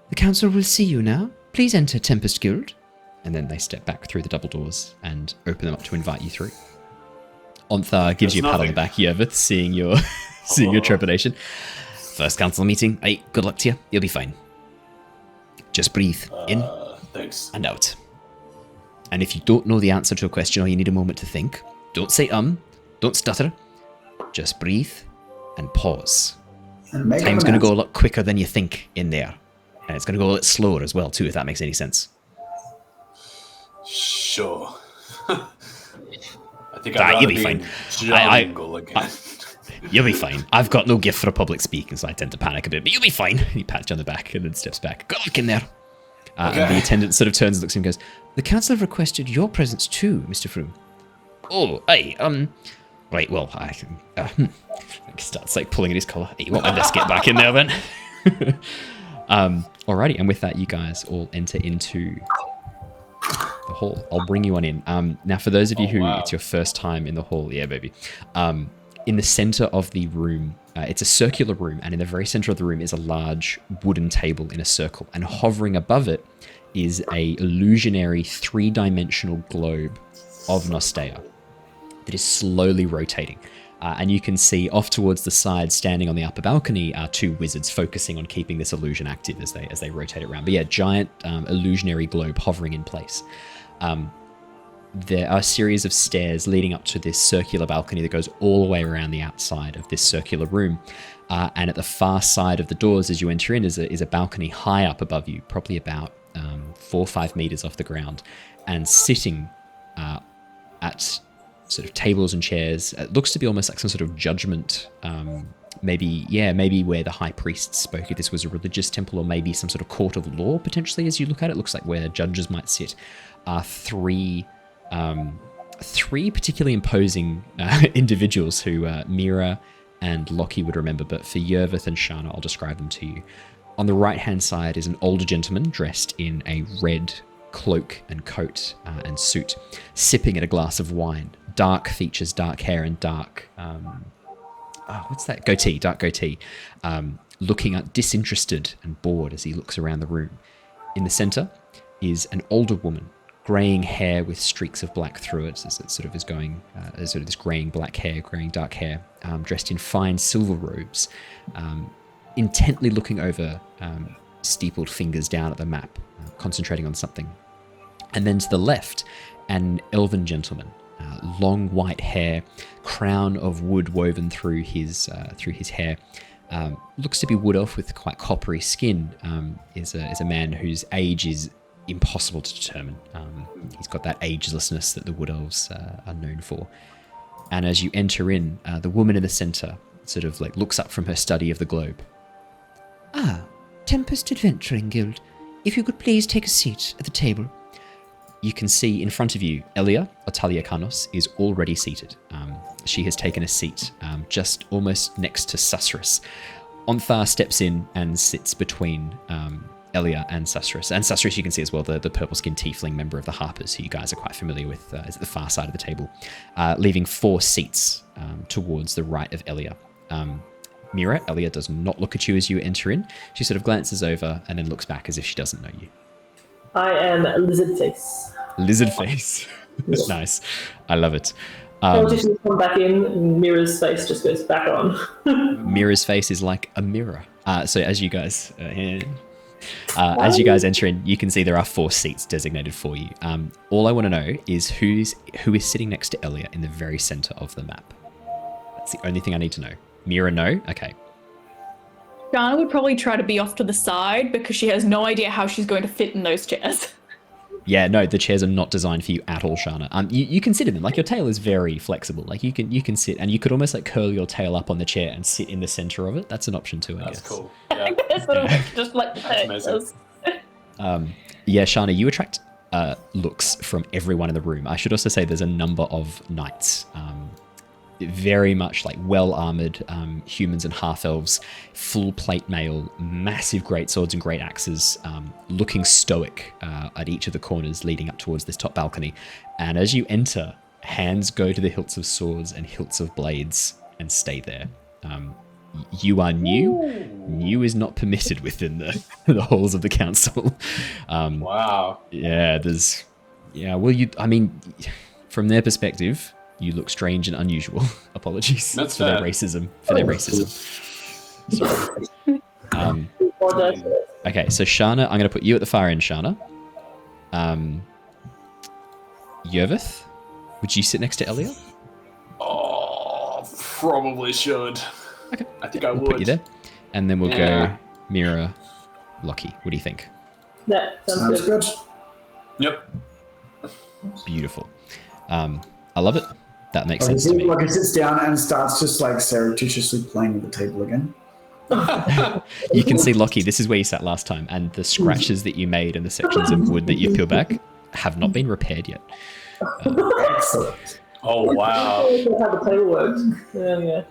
"The council will see you now. Please enter Tempest Guild." And then they step back through the double doors and open them up to invite you through. Ontharr gives you a pat on the back, Yervith, seeing your trepidation. "First council meeting. Hey, good luck to you. You'll be fine. Just breathe in Thanks. and out. And if you don't know the answer to a question or you need a moment to think, don't say don't stutter. Just breathe and pause. And make Time's up going an to go a answer. lot quicker than you think in there. And it's going to go a lot slower as well, too, if that makes any sense." Sure. I think Ah, I'd you'll rather be be fine. in jungle again. You'll be fine. I've got no gift for public speaking, so I tend to panic a bit, but you'll be fine. He pats you on the back and then steps back. "Good luck in there." And the attendant sort of turns and looks at him and goes, "The council have requested your presence too, Mr. Froome." "Oh, hey, right, well, I can, he starts like pulling at his collar. "Hey, well, I best get back in there then." Alrighty, and with that, you guys all enter into the hall. I'll bring you on in. Now, for those of you who it's your first time in the hall, yeah, baby. In the center of the room, it's a circular room, and in the very center of the room is a large wooden table in a circle, and hovering above it is a illusionary three-dimensional globe of Nostea that is slowly rotating. And you can see off towards the side, standing on the upper balcony, are two wizards focusing on keeping this illusion active as they rotate it around. But yeah, giant illusionary globe hovering in place. There are a series of stairs leading up to this circular balcony that goes all the way around the outside of this circular room. And at the far side of the doors, as you enter in, is a balcony high up above you, probably about 4 or 5 meters off the ground. And sitting at sort of tables and chairs, it looks to be almost like some sort of judgment, maybe where the high priest spoke, if this was a religious temple, or maybe some sort of court of law, potentially, as you look at it. Looks like where judges might sit. Are three particularly imposing individuals who Mira and Lockie would remember, but for Yervith and Shana, I'll describe them to you. On the right-hand side is an older gentleman dressed in a red cloak and coat and suit, sipping at a glass of wine. Dark features, dark hair, and dark... what's that? Dark goatee. Looking at disinterested and bored as he looks around the room. In the center is an older woman, graying hair with streaks of black through it, as it sort of is going, sort of this graying dark hair, dressed in fine silver robes, intently looking over steepled fingers down at the map, concentrating on something. And then to the left, an elven gentleman, long white hair, crown of wood woven through his hair, looks to be wood elf with quite coppery skin, is a man whose age is impossible to determine. He's got that agelessness that the wood elves are known for. And as you enter in, the woman in the center sort of like looks up from her study of the globe. "Ah, Tempest Adventuring Guild. If you could please take a seat at the table." You can see in front of you, Elia Otaliakanos is already seated. She has taken a seat just almost next to Susrus. Onthar steps in and sits between Elia and Susurrus. And Susurrus, you can see as well, the purple-skinned tiefling member of the Harpers, who you guys are quite familiar with, is at the far side of the table, leaving 4 seats towards the right of Elia. Mira, Elia does not look at you as you enter in. She sort of glances over and then looks back as if she doesn't know you. I am lizard face. Lizard face. Nice. I love it. Politicians come back in, and Mira's face just goes back on. Mira's face is like a mirror. So as you guys enter in, you can see there are 4 seats designated for you. All I want to know is who is sitting next to Elia in the very center of the map. That's the only thing I need to know. Mira, no? Okay. Shana would probably try to be off to the side because she has no idea how she's going to fit in those chairs. Yeah, no, the chairs are not designed for you at all, Shana. You can sit in them. Like, your tail is very flexible. Like, you can sit, and you could almost like curl your tail up on the chair and sit in the center of it. That's an option too, I guess. That's cool. I Yeah. guess it'll just like the That's amazing. Yeah, Shana, you attract looks from everyone in the room. I should also say there's a number of knights, very much like well-armored humans and half-elves, full plate mail, massive great swords and great axes, looking stoic at each of the corners leading up towards this top balcony. And as you enter, hands go to the hilts of swords and hilts of blades and stay there. You are new. New is not permitted within the halls of the council. Wow. Yeah, well, from their perspective, you look strange and unusual. Apologies That's for their fair. racism. Sorry. Okay, so Shana, I'm going to put you at the far end, Shana. Yervith, would you sit next to Elia? Oh, probably should. Okay. I think I We'll would. put you there. And then we'll Yeah. go Mira, Lockie. What do you think? That sounds Sounds good. good. Yep. Beautiful. I love it. That makes Like, sense to me. he sits down and starts just like surreptitiously playing with the table again. You can see, Lockie, this is where you sat last time, and the scratches that you made and the sections of wood that you peeled back have not been repaired yet. Excellent. Oh, wow. How the table works. Yeah.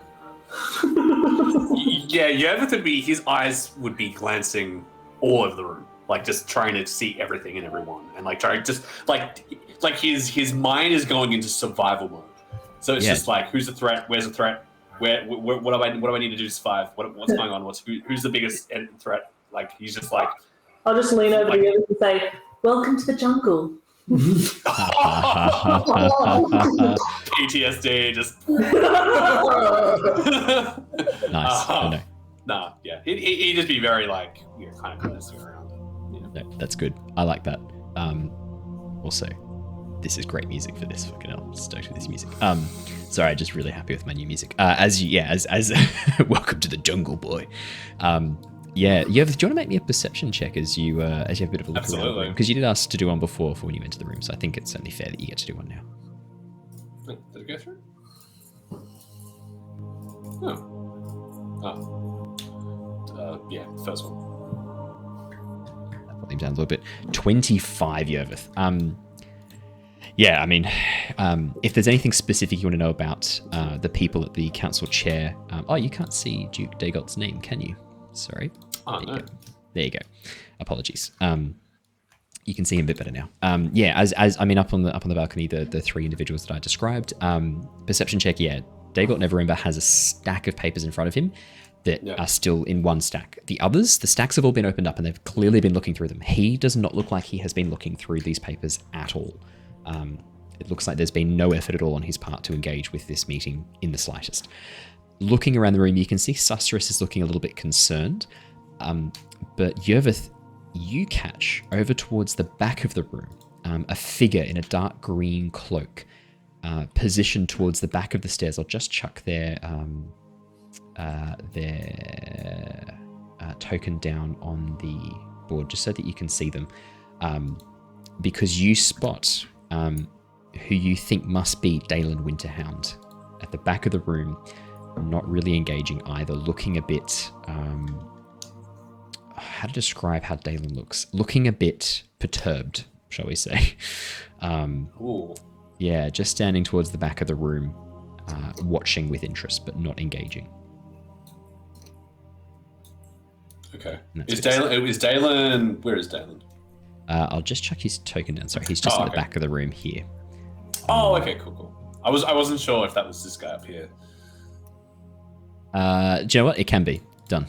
Yeah, Yervith would be, his eyes would be glancing all over the room, like just trying to see everything and everyone, and like trying just like his mind is going into survival mode. So it's just like, who's the threat? Where's the threat? What do I need to do to survive? What's going on? Who's the biggest threat? Like, he's just like, I'll just lean over to the others and say, "Welcome to the jungle." PTSD, just Nice. I know. Nah, yeah, he'd just be very like, kind of glancing around. No, that's good. I like that. Also, this is great music for this. Fucking hell, I'm stoked with this music. Sorry, I'm just really happy with my new music. As welcome to the jungle, boy. Yeah, do you want to make me a perception check as you have a bit of a look around the room? Because you did ask to do one before for when you entered the room, so I think it's only fair that you get to do one now. Wait, did it go through? Yeah, first one. That volume down a little bit. 25, Yervith. Yeah, I mean, if there's anything specific you want to know about the people at the council chair, you can't see Duke Dagolt's name, can you? Sorry. Oh, no. There you go. Apologies. You can see him a bit better now. As I mean, up on the balcony, the 3 individuals that I described. Perception check. Yeah, Dagolt Neverember has a stack of papers in front of him that are still in one stack. The others, the stacks have all been opened up, and they've clearly been looking through them. He does not look like he has been looking through these papers at all. It looks like there's been no effort at all on his part to engage with this meeting in the slightest. Looking around the room, you can see Susurrus is looking a little bit concerned. But Yervith, you catch over towards the back of the room a figure in a dark green cloak positioned towards the back of the stairs. I'll just chuck their token down on the board just so that you can see them. Because you spot who you think must be Dalen Winterhound at the back of the room, not really engaging either, looking a bit... how to describe how Dalen looks? Looking a bit perturbed, shall we say. Yeah, just standing towards the back of the room, watching with interest, but not engaging. Okay. That's Is good to Dalen? Where is Dalen? I'll just chuck his token down. Sorry, he's just in the back of the room here. Oh, okay, cool. I wasn't sure if that was this guy up here. Do you know what? It can be done.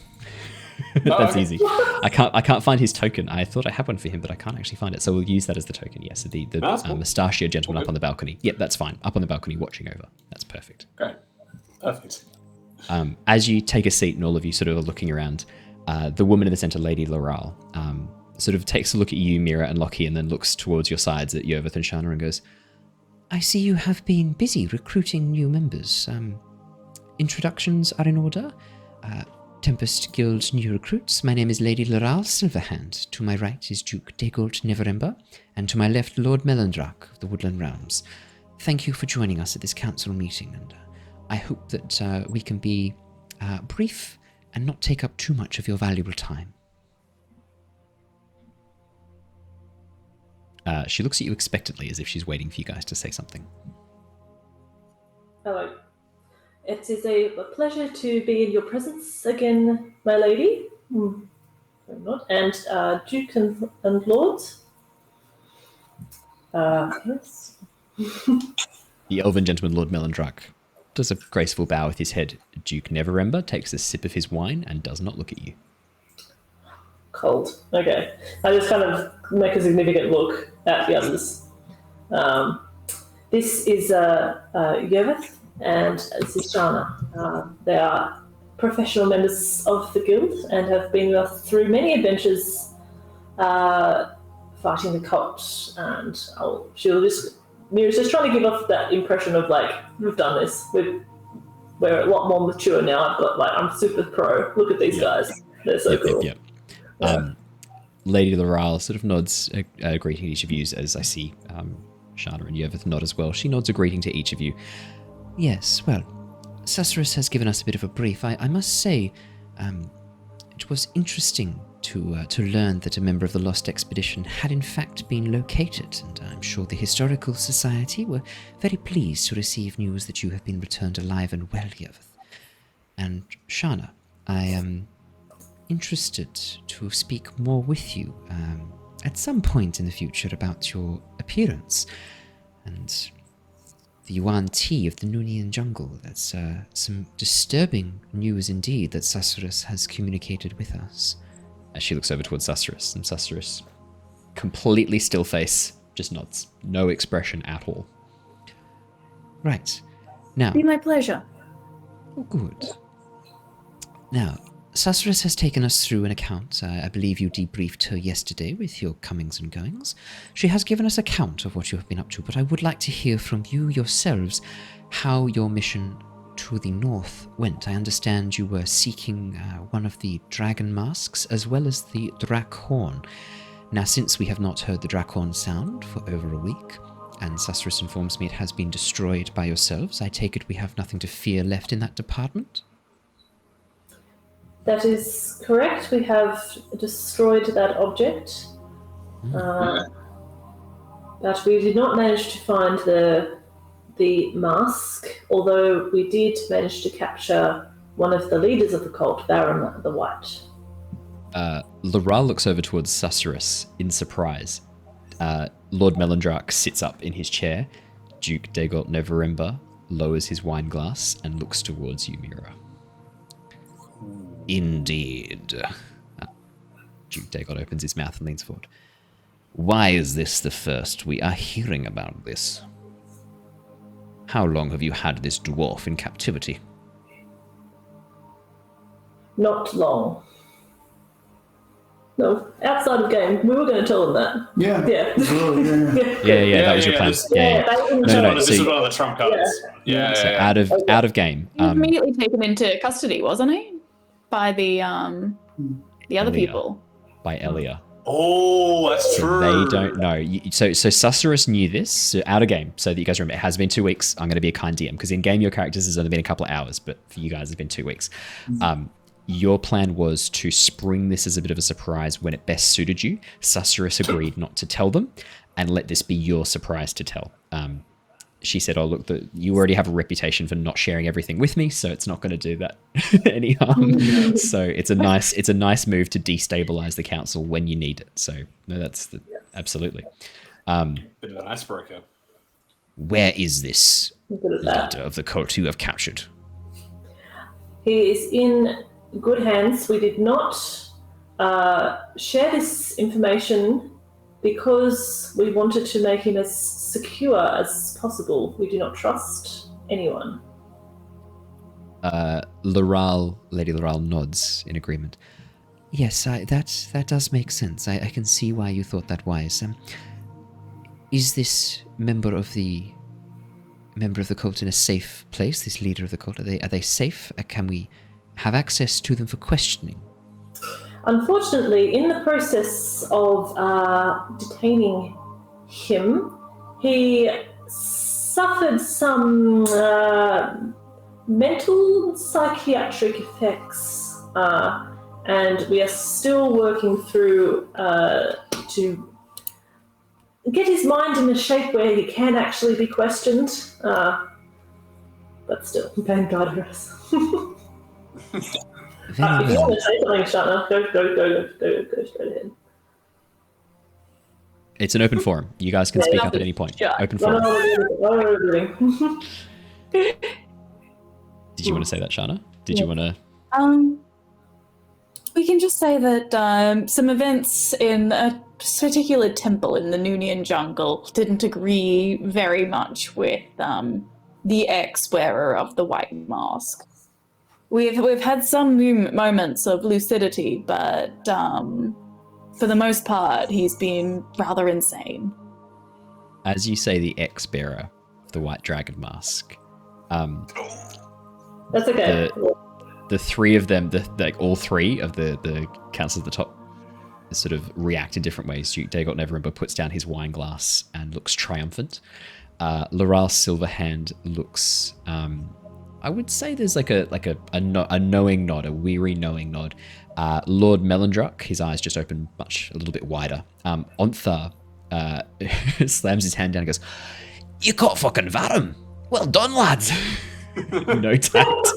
That's easy. I can't find his token. I thought I had one for him, but I can't actually find it. So we'll use that as the token. Yes, so the cool. mustachio gentleman up on the balcony. Yep, that's fine. Up on the balcony, watching over. That's perfect. Great. Perfect. As you take a seat and all of you sort of are looking around, the woman in the center, Lady Loral, sort of takes a look at you, Mira and Lockie, and then looks towards your sides at Yervith and Shana and goes, I see you have been busy recruiting new members. Introductions are in order. Tempest Guild new recruits. My name is Lady Loral Silverhand. To my right is Duke Dagolt Neverember, and to my left, Lord Melendrak of the Woodland Realms. Thank you for joining us at this council meeting, and I hope that we can be brief and not take up too much of your valuable time. She looks at you expectantly, as if she's waiting for you guys to say something. Hello. It is a pleasure to be in your presence again, my lady. I'm not. And Duke and Lords. Yes. The elven gentleman, Lord Melendrak, does a graceful bow with his head. Duke Neverember takes a sip of his wine and does not look at you. Cold. Okay. I just kind of make a significant look at the others. This is Yervith and this is Shana. They are professional members of the guild and have been with us through many adventures fighting the cult. And Mira's just trying to give off that impression of like, we've done this. We're a lot more mature now. I'm super pro. Look at these guys. They're so cool. Yep. Lady Loral sort of nods a greeting to each of you as I see Shana and Yervith nod as well. She nods a greeting to each of you. Yes, well, Susurrus has given us a bit of a brief. I must say, it was interesting to learn that a member of the Lost Expedition had in fact been located, and I'm sure the Historical Society were very pleased to receive news that you have been returned alive and well, Yervith. And Shana, I am interested to speak more with you at some point in the future about your appearance and the Yuan-Ti of the Noonian jungle. That's some disturbing news indeed that Susurrus has communicated with us. As she looks over towards Susurrus, and Susurrus, completely still face, just nods. No expression at all. Right. Now... Be my pleasure. Oh, good. Now, Susurrus has taken us through an account. I believe you debriefed her yesterday with your comings and goings. She has given us a count of what you have been up to, but I would like to hear from you yourselves how your mission to the north went. I understand you were seeking one of the dragon masks as well as the Drakhorn. Now, since we have not heard the Drakhorn sound for over a week, and Susurrus informs me it has been destroyed by yourselves, I take it we have nothing to fear left in that department? That is correct. We have destroyed that object. But we did not manage to find the mask, although we did manage to capture one of the leaders of the cult, Baron the White. Loral looks over towards Susurrus in surprise. Lord Melendrak sits up in his chair. Duke Dagolt Neverember lowers his wine glass and looks towards you, Mira. Indeed. Duke Dagolt opens his mouth and leans forward. Why is this the first we are hearing about this? How long have you had this dwarf in captivity? Not long. No, outside of game. We were going to tell them that. Yeah. Yeah. Yeah. That was your plan. No. This is one of the trump cards. So out of game. He was immediately taken into custody, wasn't he? By the other Elia. people. By Elia. Oh, that's true. They don't know. So Susurrus knew this, so out of game, so that you guys remember, it has been 2 weeks. I'm going to be a kind DM, because in game your characters has only been a couple of hours, but for you guys it's been 2 weeks. Your plan was to spring this as a bit of a surprise when it best suited you. Susurrus agreed not to tell them, and let this be your surprise to tell. she said, "Oh, look, you already have a reputation for not sharing everything with me, so it's not going to do that any harm." So it's a nice move to destabilize the council when you need it. So no, absolutely. Bit of an icebreaker. Where is this Good at that. leader of the cult you have captured? He is in good hands. We did not share this information because we wanted to make him as secure as possible. We do not trust anyone. Lady Loral nods in agreement. Yes, that does make sense. I can see why you thought that wise. Is this member of the cult in a safe place? This leader of the cult, are they safe? Can we have access to them for questioning? Unfortunately, in the process of detaining him, he suffered some mental psychiatric effects, and we are still working through to get his mind in a shape where he can actually be questioned. But still, thank God for us. If you want to say something, Shana, go straight ahead. It's an open forum. You guys can speak up at any point. Yeah. Open forum. No. Did you want to say that, Shana? Did you want to? We can just say that some events in a particular temple in the Noonian jungle didn't agree very much with the ex-wearer of the white mask. We've had some moments of lucidity, but for the most part, he's been rather insane. As you say, the ex-bearer of the white dragon mask. That's okay. The three of them, all three of the councils at the top, sort of react in different ways. Dagot Neverember puts down his wine glass and looks triumphant. Loral Silverhand looks. I would say there's like a knowing nod, a weary knowing nod. Lord Melendruck, his eyes just open a little bit wider. Ontha slams his hand down and goes, "You caught fucking Varum! Well done, lads!" No tact.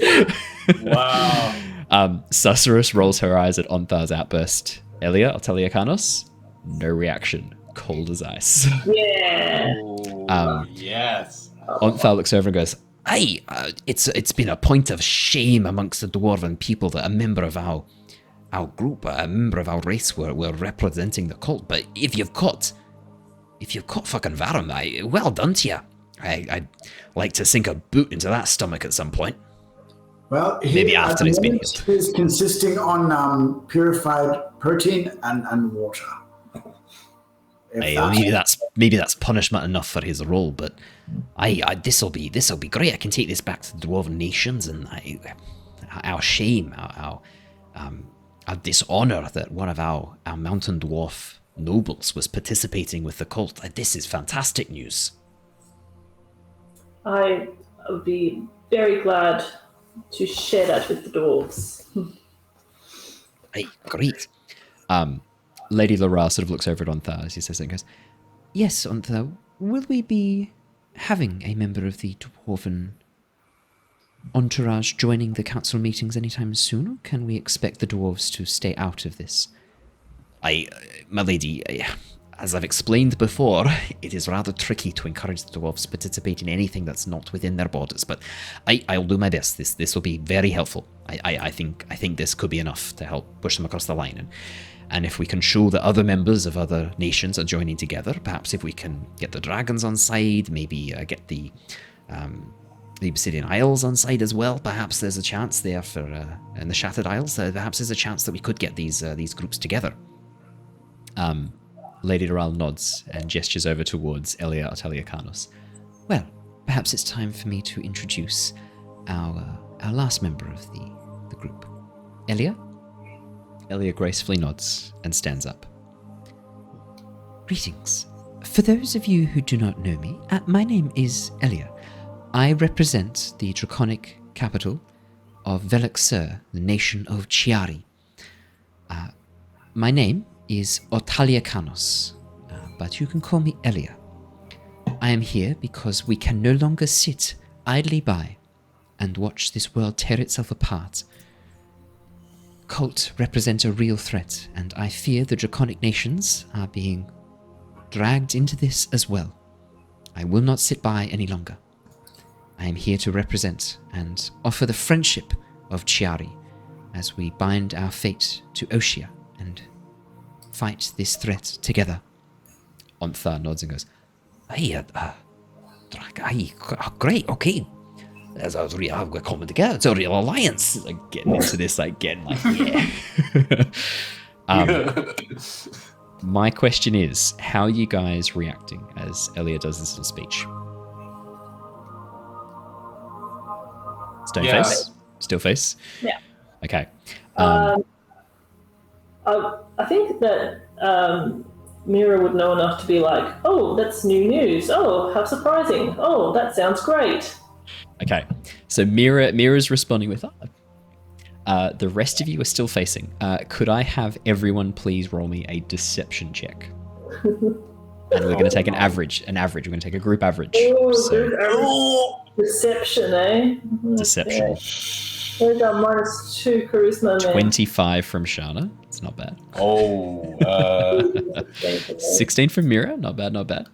Wow. Susurrus rolls her eyes at Onthar's outburst. Elia, Alteliakanos, no reaction. Cold as ice. Yeah. Yes. Onthar looks over and goes, Aye, it's been a point of shame amongst the dwarven people that a member of our group, a member of our race were representing the cult. But if you've caught fucking Varum, well done to you. I'd like to sink a boot into that stomach at some point. Well, Maybe after it's been healed. He's consisting on purified protein and water. Maybe that's punishment enough for his role, but this'll be great. I can take this back to the dwarven nations, and our shame, our dishonor that one of our mountain dwarf nobles was participating with the cult. This is fantastic news. I would be very glad to share that with the dwarves. Great. Lady Loral sort of looks over at Ontha as he says it and goes, Yes, Ontha, will we be having a member of the dwarven entourage joining the council meetings anytime soon, or can we expect the dwarves to stay out of this? My lady, as I've explained before, it is rather tricky to encourage the dwarves to participate in anything that's not within their borders, but I'll do my best. This will be very helpful. I think this could be enough to help push them across the line, and if we can show that other members of other nations are joining together, perhaps if we can get the dragons on side, maybe get the Obsidian Isles on side as well, perhaps there's a chance there for, and the Shattered Isles, perhaps there's a chance that we could get these groups together. Lady Loral nods and gestures over towards Elia Ataliakanos. Well, perhaps it's time for me to introduce our last member of the group. Elia? Elia gracefully nods and stands up. Greetings. For those of you who do not know me, my name is Elia. I represent the draconic capital of Velexur, the nation of Chiari. My name is Otaliakanos, but you can call me Elia. I am here because we can no longer sit idly by and watch this world tear itself apart. Cult represent a real threat, and I fear the draconic nations are being dragged into this as well. I will not sit by any longer. I am here to represent and offer the friendship of Chiari as we bind our fate to Oshia and fight this threat together. Ontharr nods and goes, great, okay. We're coming together. It's a real alliance. Like getting into this, my question is, how are you guys reacting as Elia does this little speech? Stoneface? Still face? Yeah. Okay. I think that Mira would know enough to be like, oh, that's new news. Oh, how surprising. Oh, that sounds great. Okay. So Mira's responding with, the rest of you are still facing. Could I have everyone please roll me a deception check? And we're going to take an average. We're going to take a group average. Oh, deception, eh? Deception. Okay. There's our -2 charisma, man. 25 from Shana. It's not bad. Oh. 16 from Mira. Not bad, not bad.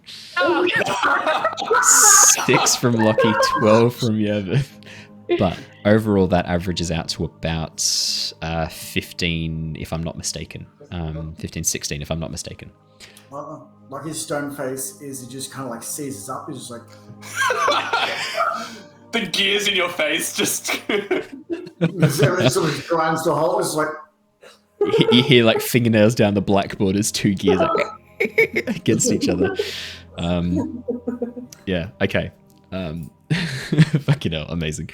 6 from Lockie. 12 from Yervith. But overall, that averages out to about 15, if I'm not mistaken. 15, 16, if I'm not mistaken. Well, like his stone face is, he just kind of like seizes up. He's just like... The gears in your face just... Everything sort of grinds to a halt. It's like... You hear like fingernails down the blackboard as 2 gears like, against each other. Yeah, okay. Fucking hell, amazing.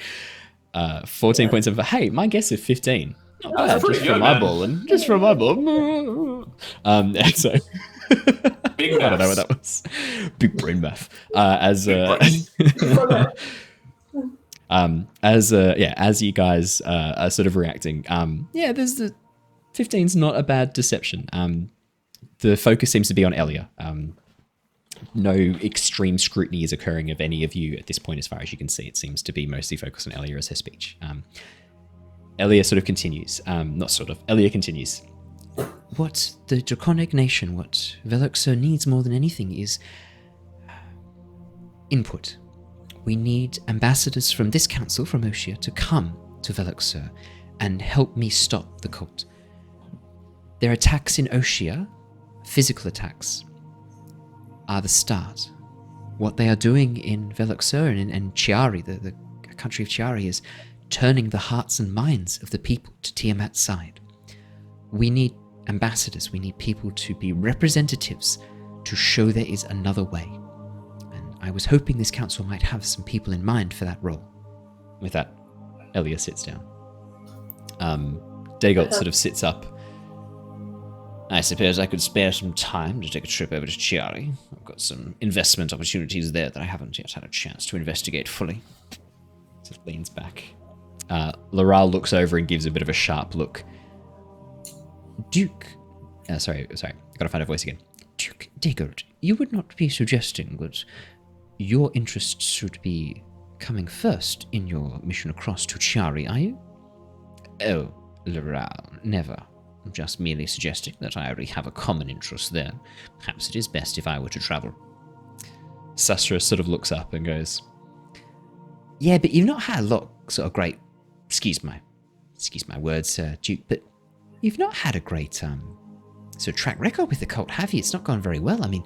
14 points of... Hey, my guess is 15. Not bad, just from eyeballing. Just from eyeballing. So... Big I don't know what that was. Big brain math. As you guys are sort of reacting, there's the 15's not a bad deception. The focus seems to be on Elia. No extreme scrutiny is occurring of any of you at this point, as far as you can see. It seems to be mostly focused on Elia as her speech. Elia sort of continues. Elia continues. What the Draconic Nation, what Veloxer needs more than anything is input. We need ambassadors from this council, from Oshia, to come to Veloxer and help me stop the cult. Their attacks in Oshia, physical attacks, are the start. What they are doing in Veloxer and Chiari, the country of Chiari, is turning the hearts and minds of the people to Tiamat's side. We need ambassadors, we need people to be representatives to show there is another way. And I was hoping this council might have some people in mind for that role. With that, Elia sits down. Dagolt sort of sits up. I suppose I could spare some time to take a trip over to Chiari. I've got some investment opportunities there that I haven't yet had a chance to investigate fully. Sort of leans back. Laral looks over and gives a bit of a sharp look. Duke, sorry, gotta find a voice again. Duke Dagolt, you would not be suggesting that your interests should be coming first in your mission across to Chiari, are you? Oh, Laral, never. I'm just merely suggesting that I already have a common interest there. Perhaps it is best if I were to travel. Sastra sort of looks up and goes, yeah, but you've not had a lot sort of great, excuse my words, Duke, but you've not had a great sort of track record with the cult, have you? It's not gone very well. I mean,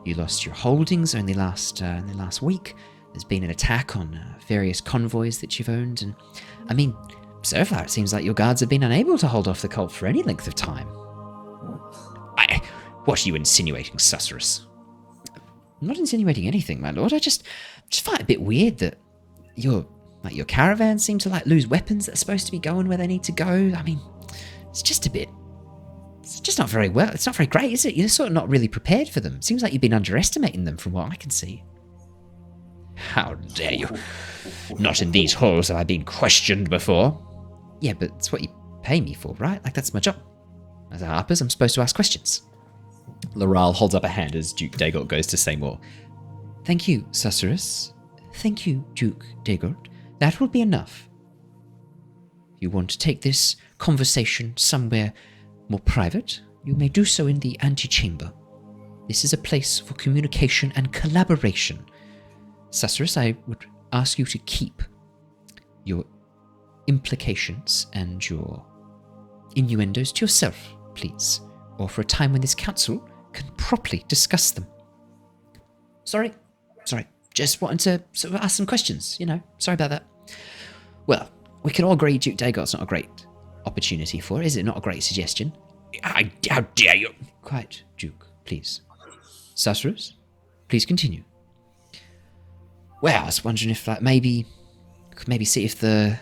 you lost your holdings only last week. There's been an attack on various convoys that you've owned, and I mean, so far it seems like your guards have been unable to hold off the cult for any length of time. What are you insinuating, Susurrus? I'm not insinuating anything, my lord. I just find it a bit weird that your caravans seem to lose weapons that are supposed to be going where they need to go. I mean, it's just not very well. It's not very great, is it? You're sort of not really prepared for them. Seems like you've been underestimating them from what I can see. How dare you? Not in these halls have I been questioned before. Yeah, but it's what you pay me for, right? That's my job. As a Harper's, I'm supposed to ask questions. Laral holds up a hand as Duke Dagolt goes to say more. Thank you, Sorceress. Thank you, Duke Dagort. That will be enough. If you want to take this conversation somewhere more private, you may do so in the antechamber. This is a place for communication and collaboration. Sorceress, I would ask you to keep your implications and your innuendos to yourself, please, or for a time when this council can properly discuss them. Sorry, just wanted to sort of ask some questions, sorry about that. Well, we can all agree Duke Dagort's not a great opportunity for it, is it? Not a great suggestion. How dare you? Quiet, Duke, please. Sorcerers, please continue. Well, I was wondering if maybe see if the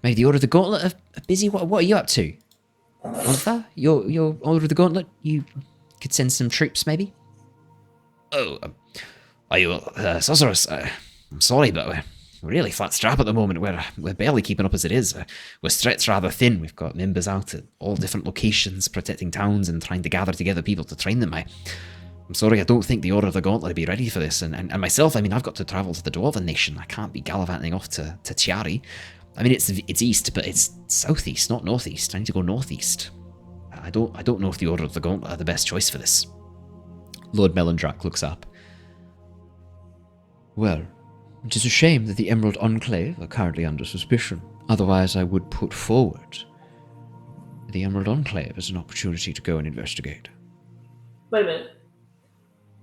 maybe the Order of the Gauntlet are busy. What are you up to? Arthur, your Order of the Gauntlet, you could send some troops, maybe? Oh, are you, Sorceress? I'm sorry, but we're really flat strap at the moment. We're barely keeping up as it is. We're stretched rather thin. We've got members out at all different locations, protecting towns and trying to gather together people to train them. I'm sorry, I don't think the Order of the Gauntlet will be ready for this. And myself, I've got to travel to the Dwarven Nation. I can't be gallivanting off to Chiari. It's east, but it's southeast, not northeast. I need to go northeast. I don't know if the Order of the Gauntlet are the best choice for this. Lord Melondrak looks up. Well, it is a shame that the Emerald Enclave are currently under suspicion. Otherwise, I would put forward the Emerald Enclave as an opportunity to go and investigate. Wait a minute.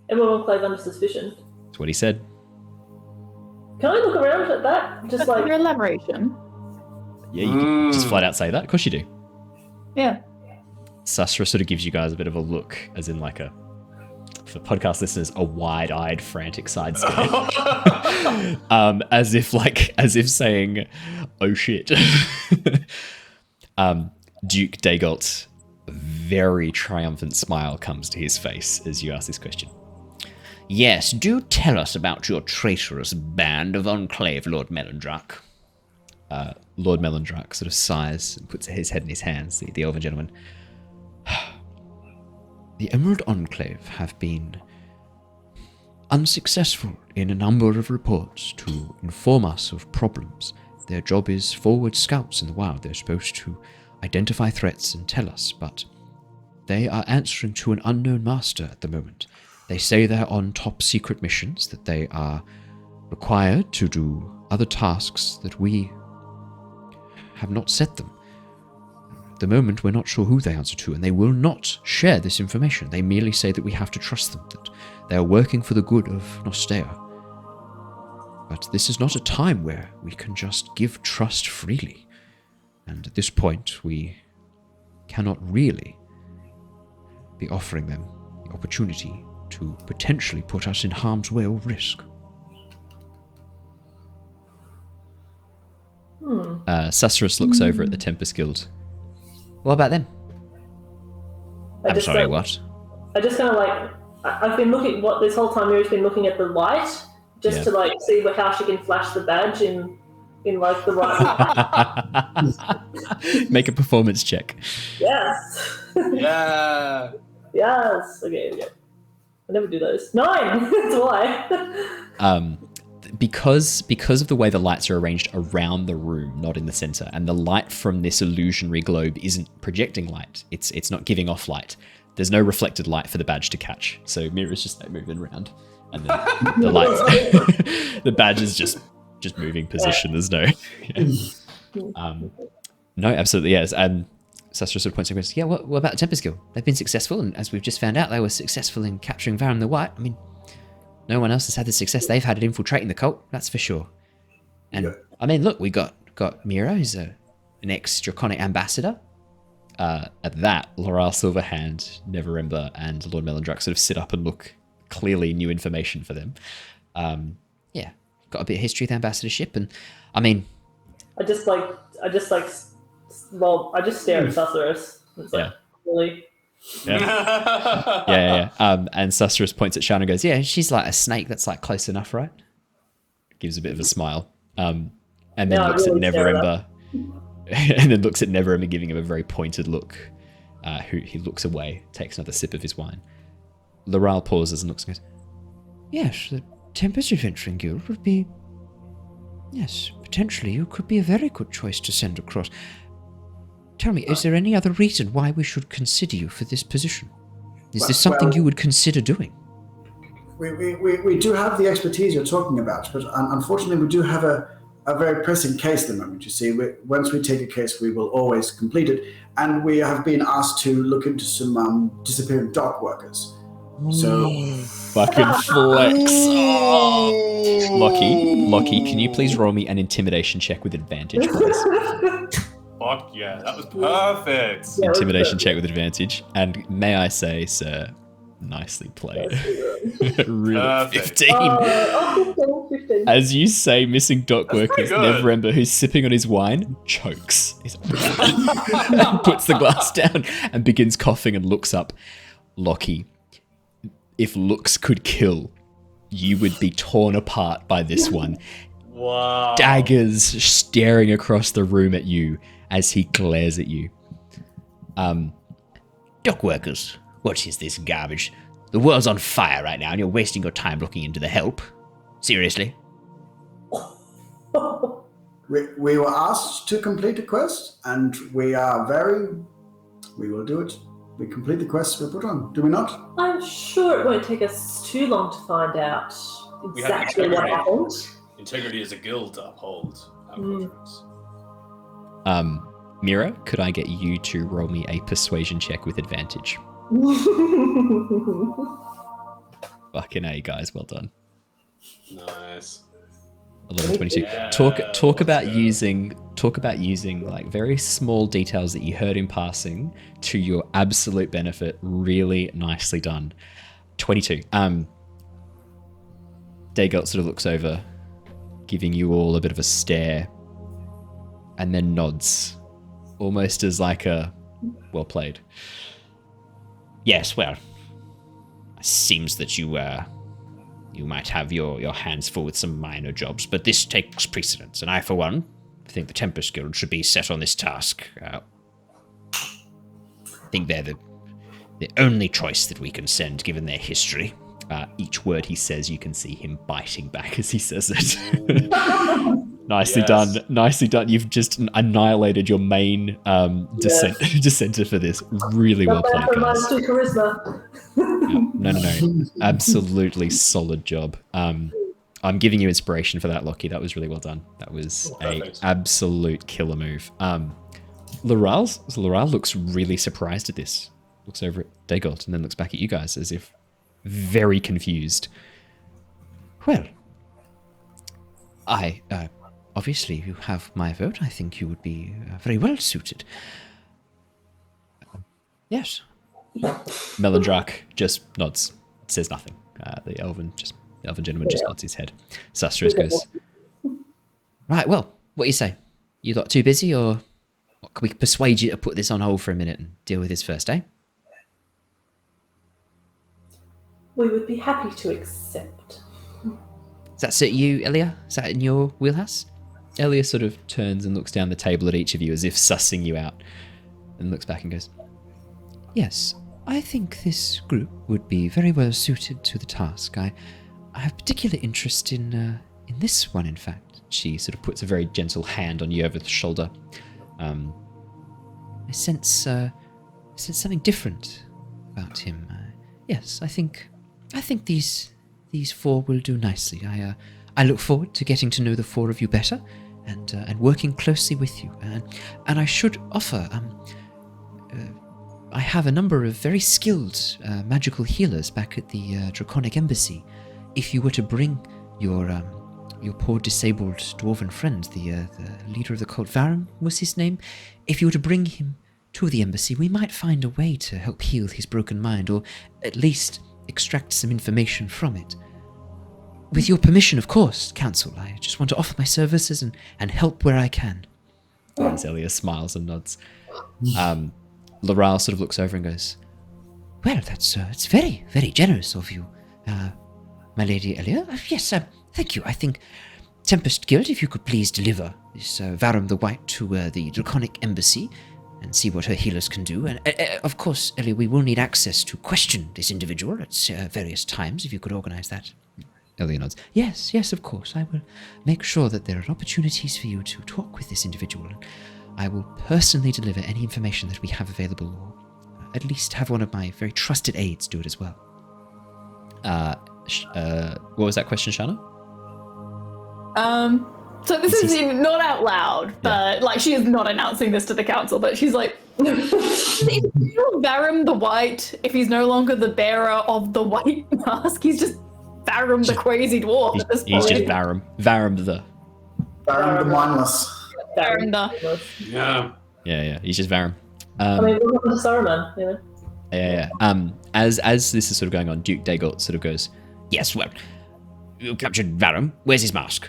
Emerald Enclave under suspicion? That's what he said. Can I look around at that? Just Your elaboration. Yeah, you can just flat out say that. Of course you do. Yeah. Sasra sort of gives you guys a bit of a look, as in for podcast listeners, a wide-eyed, frantic side stare. as if saying, "Oh shit." Duke Dagort's very triumphant smile comes to his face as you ask this question. Yes, do tell us about your traitorous band of Enclave, Lord Melondrak. Lord Melondrak sort of sighs and puts his head in his hands, the elven gentleman. The Emerald Enclave have been unsuccessful in a number of reports to inform us of problems. Their job is forward scouts in the wild. They're supposed to identify threats and tell us, but they are answering to an unknown master at the moment. They say they're on top secret missions, that they are required to do other tasks that we have not set them. At the moment, we're not sure who they answer to, and they will not share this information. They merely say that we have to trust them, that they are working for the good of Nostea. But this is not a time where we can just give trust freely. And at this point, we cannot really be offering them the opportunity to potentially put us in harm's way or risk. Susurrus looks over at the Tempest Guild. What about them? I'm sorry, what? I just kind of I've been looking, this whole time Mira's been looking at the light, just to see how she can flash the badge in the right. Make a performance check. Yes. Yeah. Yes. Okay. I never do those. 9. That's why. Because of the way the lights are arranged around the room, not in the center, and the light from this illusionary globe isn't projecting light. It's not giving off light. There's no reflected light for the badge to catch. So Mira's just moving around, and then the lights, the badge is just moving position. There's no. No, absolutely yes. And Sastra sort of points and goes, "Yeah, what about Tempest Guild? They've been successful, and as we've just found out, they were successful in capturing Varan the White. I mean, no one else has had the success they've had at infiltrating the cult, that's for sure. And I mean, look, we got Mira, who's an ex-Draconic ambassador. At that, Loral Silverhand, Neverember, and Lord Melondrak sort of sit up and look. Clearly new information for them. Got a bit of history with ambassadorship, and I mean, I just stare at Susurrus. It's really. Yeah. And Susurrus points at Shana and goes, "Yeah, she's like a snake that's close enough, right?" Gives a bit of a smile. And then looks at Neverember. And then looks at Neverember, giving him a very pointed look. He looks away, takes another sip of his wine. Laral pauses and looks and goes, Yes, the Tempest Adventuring Guild would be... Yes, potentially you could be a very good choice to send across. Tell me, is there any other reason why we should consider you for this position? Is this something you would consider doing? We do have the expertise you're talking about, but unfortunately we do have a very pressing case at the moment. You see, once we take a case, we will always complete it, and we have been asked to look into some disappearing dock workers. So... fucking flex. Oh. Lockie, can you please roll me an intimidation check with advantage, please? Fuck yeah, that was perfect. Intimidation check with advantage. And may I say, sir, nicely played. Really, 15. 15. As you say, missing dock workers, Neverember, who's sipping on his wine, chokes. He's puts the glass down and begins coughing and looks up. Lockie, if looks could kill, you would be torn apart by this one. Wow. Daggers staring across the room at you as he glares at you. Dock workers, what is this garbage? The world's on fire right now and you're wasting your time looking into the help. Seriously? We were asked to complete a quest, and we will do it. We complete the quests we're put on, do we not? I'm sure it won't take us too long to find out exactly what happened. Integrity as a guild to uphold. Mira, could I get you to roll me a persuasion check with advantage? Fucking A, guys, well done. Nice. 11:22. Yeah, talk about using like very small details that you heard in passing to your absolute benefit. Really nicely done. 22. Daygalt sort of looks over, giving you all a bit of a stare, and then nods, almost as like a well played. Yes, well, it seems that you might have your hands full with some minor jobs, but this takes precedence, and I, for one, think the Tempest Guild should be set on this task. I think they're the only choice that we can send, given their history. Each word he says, you can see him biting back as he says it. Nicely done. You've just annihilated your main dissenter for this. Really well played, guys. Charisma. No. Absolutely solid job. I'm giving you inspiration for that, Lockie. That was really well done. That was an absolute killer move. Laral looks really surprised at this. Looks over at Daygalt and then looks back at you guys as if very confused. Well, obviously you have my vote. I think you would be very well suited. Yes. Melandrak just nods, says nothing. The elven gentleman just nods his head. Sustros goes, Right, well, what do you say? You lot too busy, or can we persuade you to put this on hold for a minute and deal with this first, eh? We would be happy to accept. Does that suit you, Elia? Is that in your wheelhouse? Elia sort of turns and looks down the table at each of you as if sussing you out, and looks back and goes, Yes, I think this group would be very well suited to the task. I have particular interest in this one, in fact. She sort of puts a very gentle hand on Yervith's shoulder. I sense something different about him. Yes, I think these four will do nicely. I look forward to getting to know the four of you better, and working closely with you. And I should offer, I have a number of very skilled magical healers back at the Draconic Embassy. If you were to bring your poor disabled dwarven friend, the leader of the cult, Varum was his name, if you were to bring him to the embassy, we might find a way to help heal his broken mind, or at least extract some information from it. With your permission, of course, Council. I just want to offer my services and help where I can. Zelia smiles and nods. Laral sort of looks over and goes, Well, that's it's very, very generous of you, my lady Elia. Yes, thank you. I think Tempest Guild, if you could please deliver this Varum the White to the Draconic Embassy, and see what her healers can do. And of course, Ellie, we will need access to question this individual at various times, if you could organize that. Ellie nods. Yes, of course. I will make sure that there are opportunities for you to talk with this individual. I will personally deliver any information that we have available, or at least have one of my very trusted aides do it as well. What was that question, Shana? So this is not out loud, but like she is not announcing this to the council, but she's like, is Varum the White, if he's no longer the bearer of the white mask, he's just Varum the crazy dwarf at this point. He's just Varum. Varum the mindless. Varum the... Yeah. He's just Varum. I mean, we're not the Saruman, you know? Yeah. As this is sort of going on, Duke Dagolt sort of goes, Yes, well, you captured Varum. Where's his mask?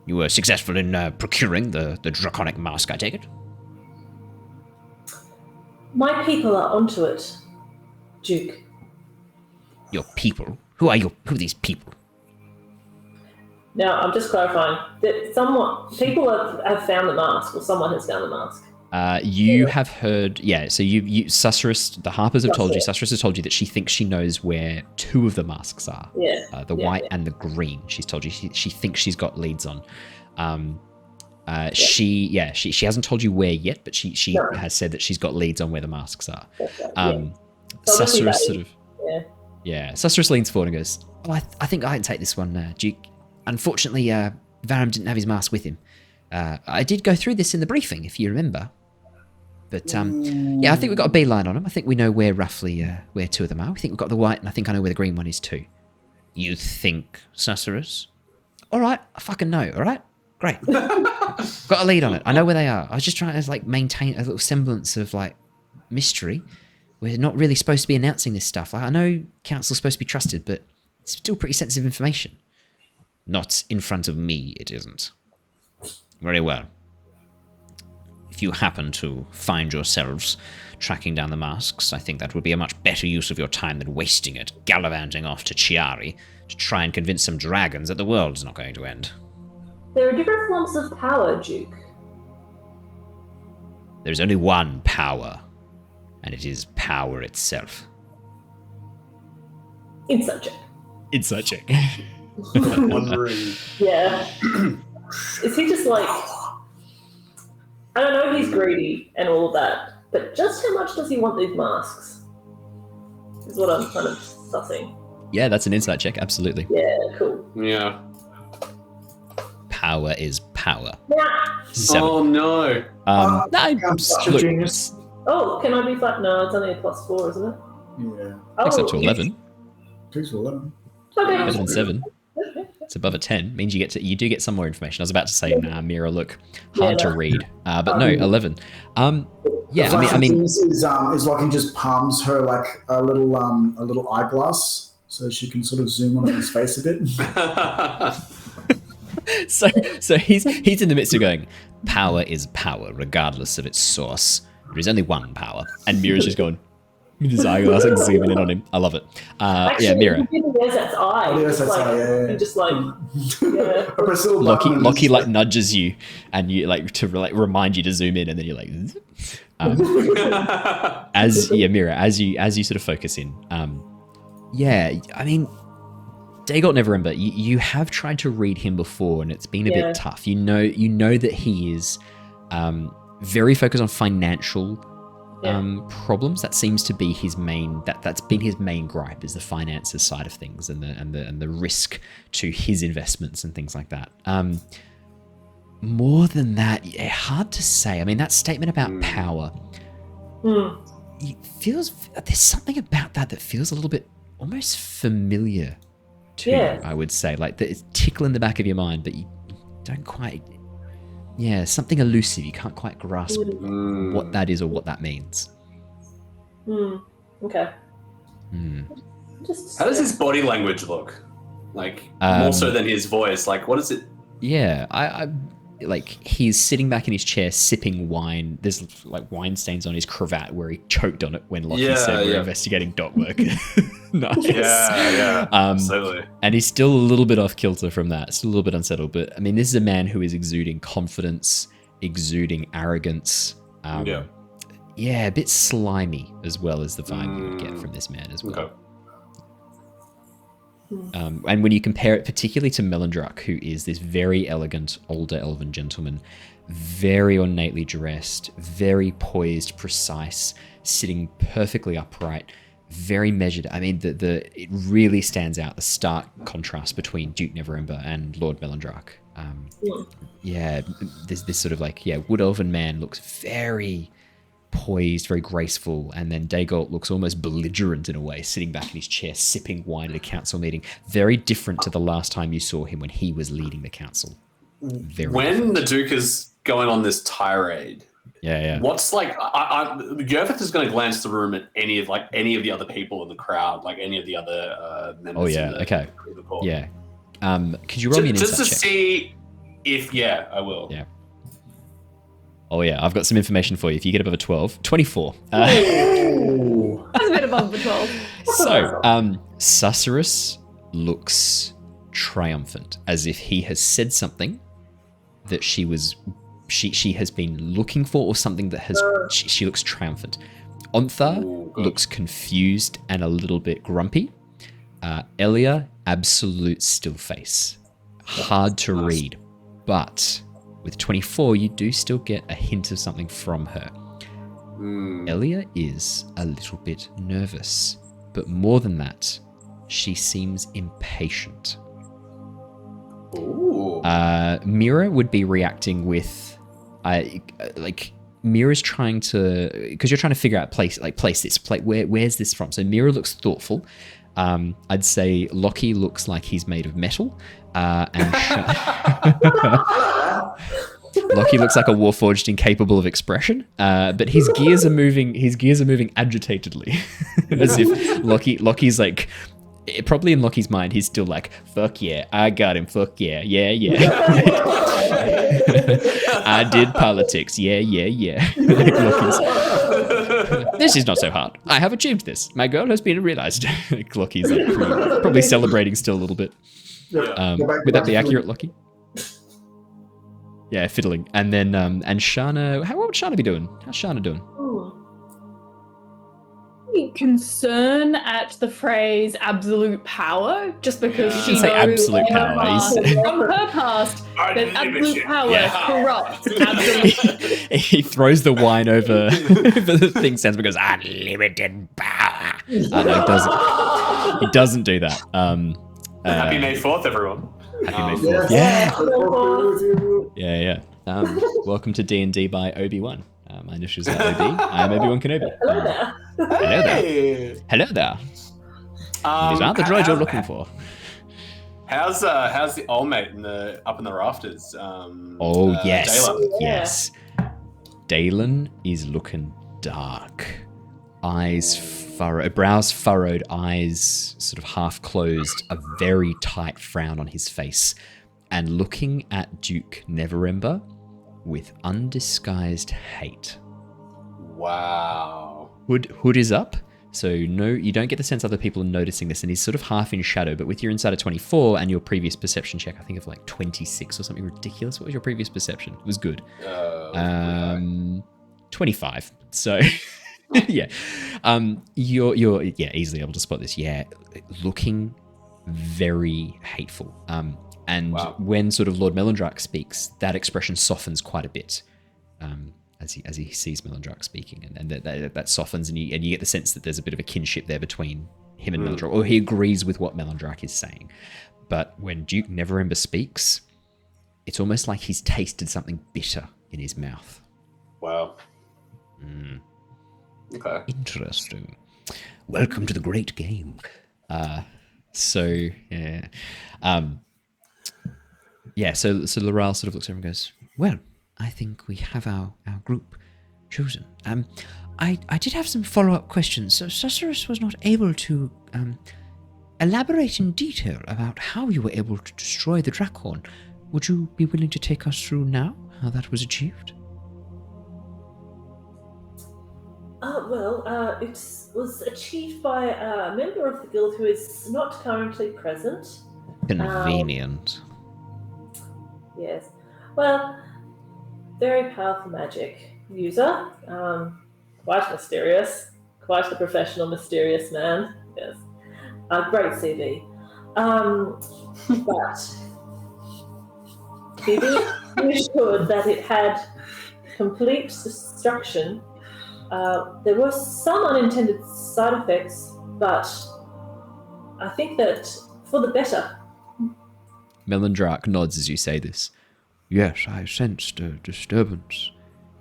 You were successful in procuring the draconic mask, I take it? My people are onto it, Duke. Your people? Who are these people? Now, I'm just clarifying that people have found the mask, or someone has found the mask. You have heard, so you Susurrus, the Harpers have told you, Susurrus has told you that she thinks she knows where two of the masks are. The white and the green. She's told you she thinks she's got leads on. She hasn't told you where yet, but she has said that she's got leads on where the masks are. Susurus sort of, Susurus leans forward and goes, I think I can take this one, Duke. Unfortunately, Varum didn't have his mask with him. I did go through this in the briefing, if you remember. But, I think we've got a beeline on him. I think we know where roughly where two of them are. We think we've got the white, and I think I know where the green one is too. You think, Susurus? All right, I fucking know, all right? Great. Got a lead on it. I know where they are. I was just trying to, maintain a little semblance of, mystery. We're not really supposed to be announcing this stuff. I know Council's supposed to be trusted, but it's still pretty sensitive information. Not in front of me, it isn't. Very well. If you happen to find yourselves tracking down the masks, I think that would be a much better use of your time than wasting it gallivanting off to Chiari to try and convince some dragons that the world's not going to end. There are different forms of power, Duke. There's only one power, and it is power itself. Insight check. Insight check. Wondering. Yeah. Is he just I don't know if he's greedy and all of that, but just how much does he want these masks? Is what I'm kind of sussing. Yeah, that's an insight check, absolutely. Yeah, cool. Yeah. Power is power. Yeah. 7. Oh no. I'm such a genius. Oh, can I be flat? No, it's only a +4, isn't it? Yeah. Takes up to 11. Takes to 11. Okay. Better than 7. It's above a 10. Means you do get some more information. I was about to say, Mira, look, hard to read. But no, 11. I mean, is Lockie just palms her a little eyeglass so she can sort of zoom on his face a bit. So he's in the midst of going, power is power, regardless of its source. There is only one power. And Mira's just going, with his eyeglass and zooming in on him. I love it. Actually, Mira. There's that eye. Yeah. Just Lockie nudges you, and you to remind you to zoom in, and then you're like, Mira, as you sort of focus in, I mean, Dagolt Neverember, you have tried to read him before, and it's been a bit tough. You know that he is very focused on financial problems. That seems to be his main. That's been his main gripe, is the finances side of things, and the risk to his investments and things like that. More than that, hard to say. I mean, that statement about power, it feels there's something about that feels a little bit almost familiar to you, I would say. It's tickle in the back of your mind, but you don't quite. Yeah, something elusive. You can't quite grasp what that is or what that means. Okay. How does his body language look? More so than his voice. What is it? Yeah, I he's sitting back in his chair sipping wine. There's wine stains on his cravat where he choked on it when Lockie said we're investigating dock work. Nice. Yeah, absolutely. And he's still a little bit off kilter from that, still a little bit unsettled. But I mean, this is a man who is exuding confidence exuding arrogance. Yeah, a bit slimy as well as the vibe you would get from this man as well. Okay. And when you compare it particularly to Melandrak, who is this very elegant older elven gentleman, very ornately dressed, very poised, precise, sitting perfectly upright, very measured. I mean, it really stands out, the stark contrast between Duke Neverember and Lord Melandrak. Yeah, there's this sort of wood elven man looks very poised, very graceful, and then Dagult looks almost belligerent in a way, sitting back in his chair, sipping wine at a council meeting. Very different to the last time you saw him when he was leading the council. Very when different. the Duke is going on this tirade, what's Yervith is going to glance the room at any of the other people in the crowd, like any of the other members. Okay. Yeah. Could you roll me an insight check? Just to see if I will. Yeah. Oh yeah, I've got some information for you. If you get above a 12, 24. That's a bit above the 12. So, Susurrus looks triumphant, as if he has said something that she has been looking for, or something that has she looks triumphant. Onthar looks confused and a little bit grumpy. Elia, absolute still face. Hard to read, but with 24, you do still get a hint of something from her. Elia is a little bit nervous, but more than that, she seems impatient. Mira would be reacting with, Mira's trying to, because you're trying to figure out place this, where's this from? So Mira looks thoughtful. I'd say Lockie looks like he's made of metal, and Lockie looks like a Warforged incapable of expression, but his gears are moving. His gears are moving agitatedly, as if Lockie's like. Probably in Lockie's mind, he's still like, "Fuck yeah, I got him. Fuck yeah, yeah." I did politics. Yeah. This is not so hard. I have achieved this. My goal has been realized. Lockie's like probably celebrating still a little bit. Would that be accurate, Lockie? Yeah, fiddling. And then and Shana, what would Shana be doing? How's Shana doing? Concern at the phrase absolute power, just because she knows say absolute power. From her past that absolute power corrupts. He throws the wine over the thing, stands and goes, unlimited power. No, he doesn't do that. Happy May 4th, everyone. Happy May 4th. Yeah. Welcome to D&D by Obi-Wan. My initials are OB. I am Obi-Wan Kenobi. Hello there. These aren't the droids you're looking for. How's the old mate up in the rafters? Yes, Dalen? Yes. Dalen is looking dark. Brows furrowed, eyes sort of half closed, a very tight frown on his face, and looking at Duke Neverember with undisguised hate. Wow. Hood is up, so no, you don't get the sense other people are noticing this, and he's sort of half in shadow, but with your insight of 24 and your previous perception check, I think of 26 or something ridiculous. What was your previous perception? It was good. 25. So yeah. You're easily able to spot this. Yeah. Looking very hateful. And when sort of Lord Melandrak speaks, that expression softens quite a bit as he sees Melandrak speaking, and that softens, and you get the sense that there's a bit of a kinship there between him and Melandrak, or he agrees with what Melandrak is saying. But when Duke Neverember speaks, it's almost like he's tasted something bitter in his mouth. Wow. Okay. Interesting. Welcome to the great game. So Laral sort of looks over and goes, well, I think we have our group chosen. I did have some follow-up questions. So Susurrus was not able to elaborate in detail about how you were able to destroy the Drakhorn. Would you be willing to take us through now how that was achieved? It was achieved by a member of the guild who is not currently present. Convenient. Yes. Well, very powerful magic user. Quite mysterious. Quite a professional, mysterious man. Yes. Great CV. But be assured that it had complete destruction. There were some unintended side effects, but I think that for the better. Melindrak nods as you say this. Yes, I sensed a disturbance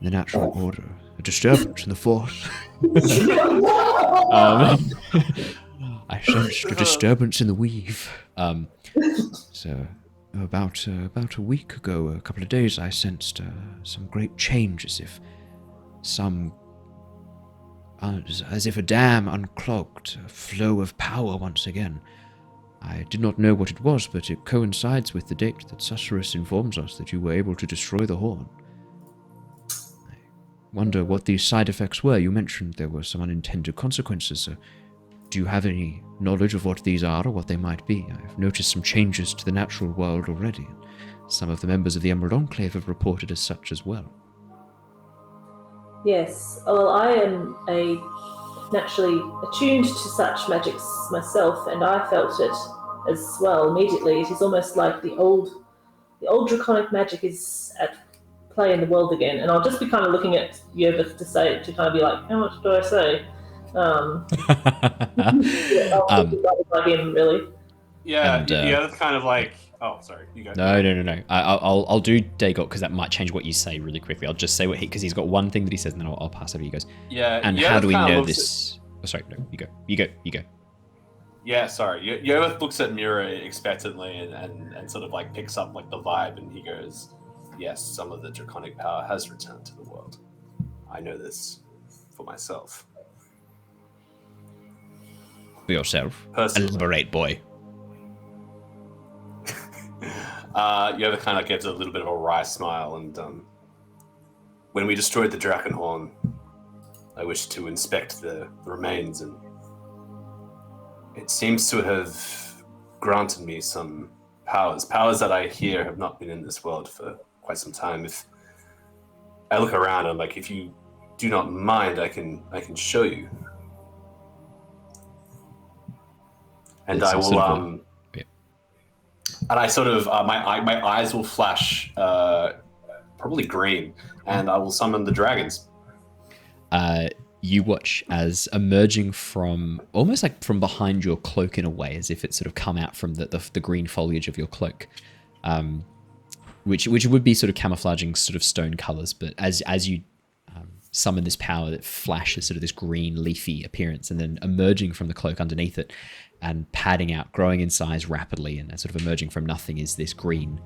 in the natural order, a disturbance in the force. I sensed a disturbance in the weave. So about a week ago, a couple of days, I sensed some great change, as if a dam unclogged, a flow of power once again. I did not know what it was, but it coincides with the date that Sorceress informs us that you were able to destroy the horn. I wonder what these side effects were. You mentioned there were some unintended consequences. Do you have any knowledge of what these are or what they might be? I've noticed some changes to the natural world already. Some of the members of the Emerald Enclave have reported as such as well. Yes. Well, I am naturally attuned to such magics myself, and I felt it as well immediately. It is almost like the old draconic magic is at play in the world again. And I'll just be kind of looking at Yervith to kind of be like, how much do I say? By him, really. Yeah, that's kind of like. Oh, sorry. You go. No. I'll do Dagot because that might change what you say really quickly. I'll just say what because he's got one thing that he says, and then I'll pass over. He goes. Yeah. And how do we know this? Oh, sorry. No, you go. Yeah, sorry. Yervith looks at Mira expectantly and sort of like picks up like the vibe, and he goes, "Yes, some of the draconic power has returned to the world. I know this for myself." For yourself. Personally. Elaborate, boy. Yervith kind of gives a little bit of a wry smile, and when we destroyed the Dragonhorn, I wished to inspect the remains, and it seems to have granted me some powers that I hear have not been in this world for quite some time. If I look around, I'm like, if you do not mind, I can show you. And I will and I sort of my eyes will flash probably green, and I will summon the dragons. You watch as emerging from almost like from behind your cloak in a way, as if it's sort of come out from the green foliage of your cloak, which would be sort of camouflaging sort of stone colors, but as you summon this power that flashes sort of this green leafy appearance, and then emerging from the cloak underneath it and padding out, growing in size rapidly, and sort of emerging from nothing is this green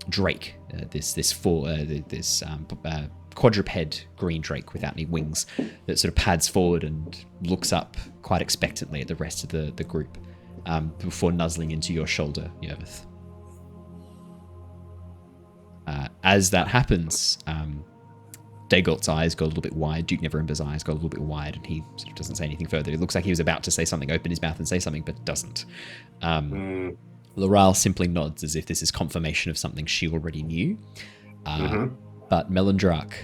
drake, this quadruped green drake without any wings that sort of pads forward and looks up quite expectantly at the rest of the group before nuzzling into your shoulder, Yervith. As that happens, Dagot's eyes go a little bit wide. Duke Neverember's eyes go a little bit wide, and he sort of doesn't say anything further. It looks like he was about to say something, open his mouth and say something, but doesn't. Loral simply nods as if this is confirmation of something she already knew. But Melindrak,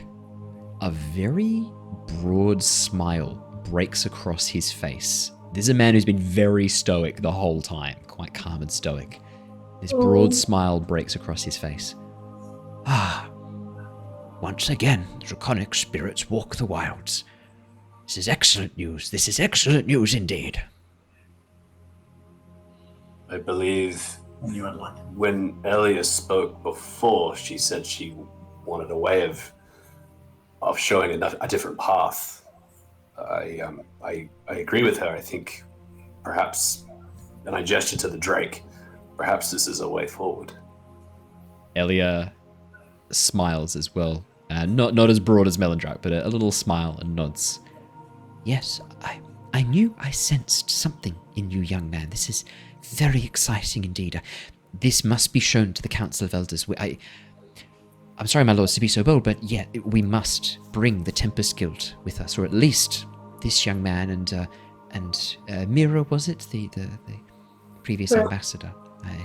a very broad smile breaks across his face. This is a man who's been very stoic the whole time, quite calm and stoic. This broad smile breaks across his face. Once again, the draconic spirits walk the wilds. This is excellent news. This is excellent news indeed. I believe when Elia spoke before, she said she wanted a way of showing a different path. I agree with her. I think perhaps, and I gestured to the drake, perhaps this is a way forward. Elia smiles as well. Not as broad as Melindrak, but a little smile and nods. Yes, I knew I sensed something in you, young man. This is very exciting indeed. This must be shown to the Council of Elders. I'm sorry, my lords, to be so bold, but yeah, we must bring the Tempest Guild with us, or at least this young man and Mira, was it the previous ambassador?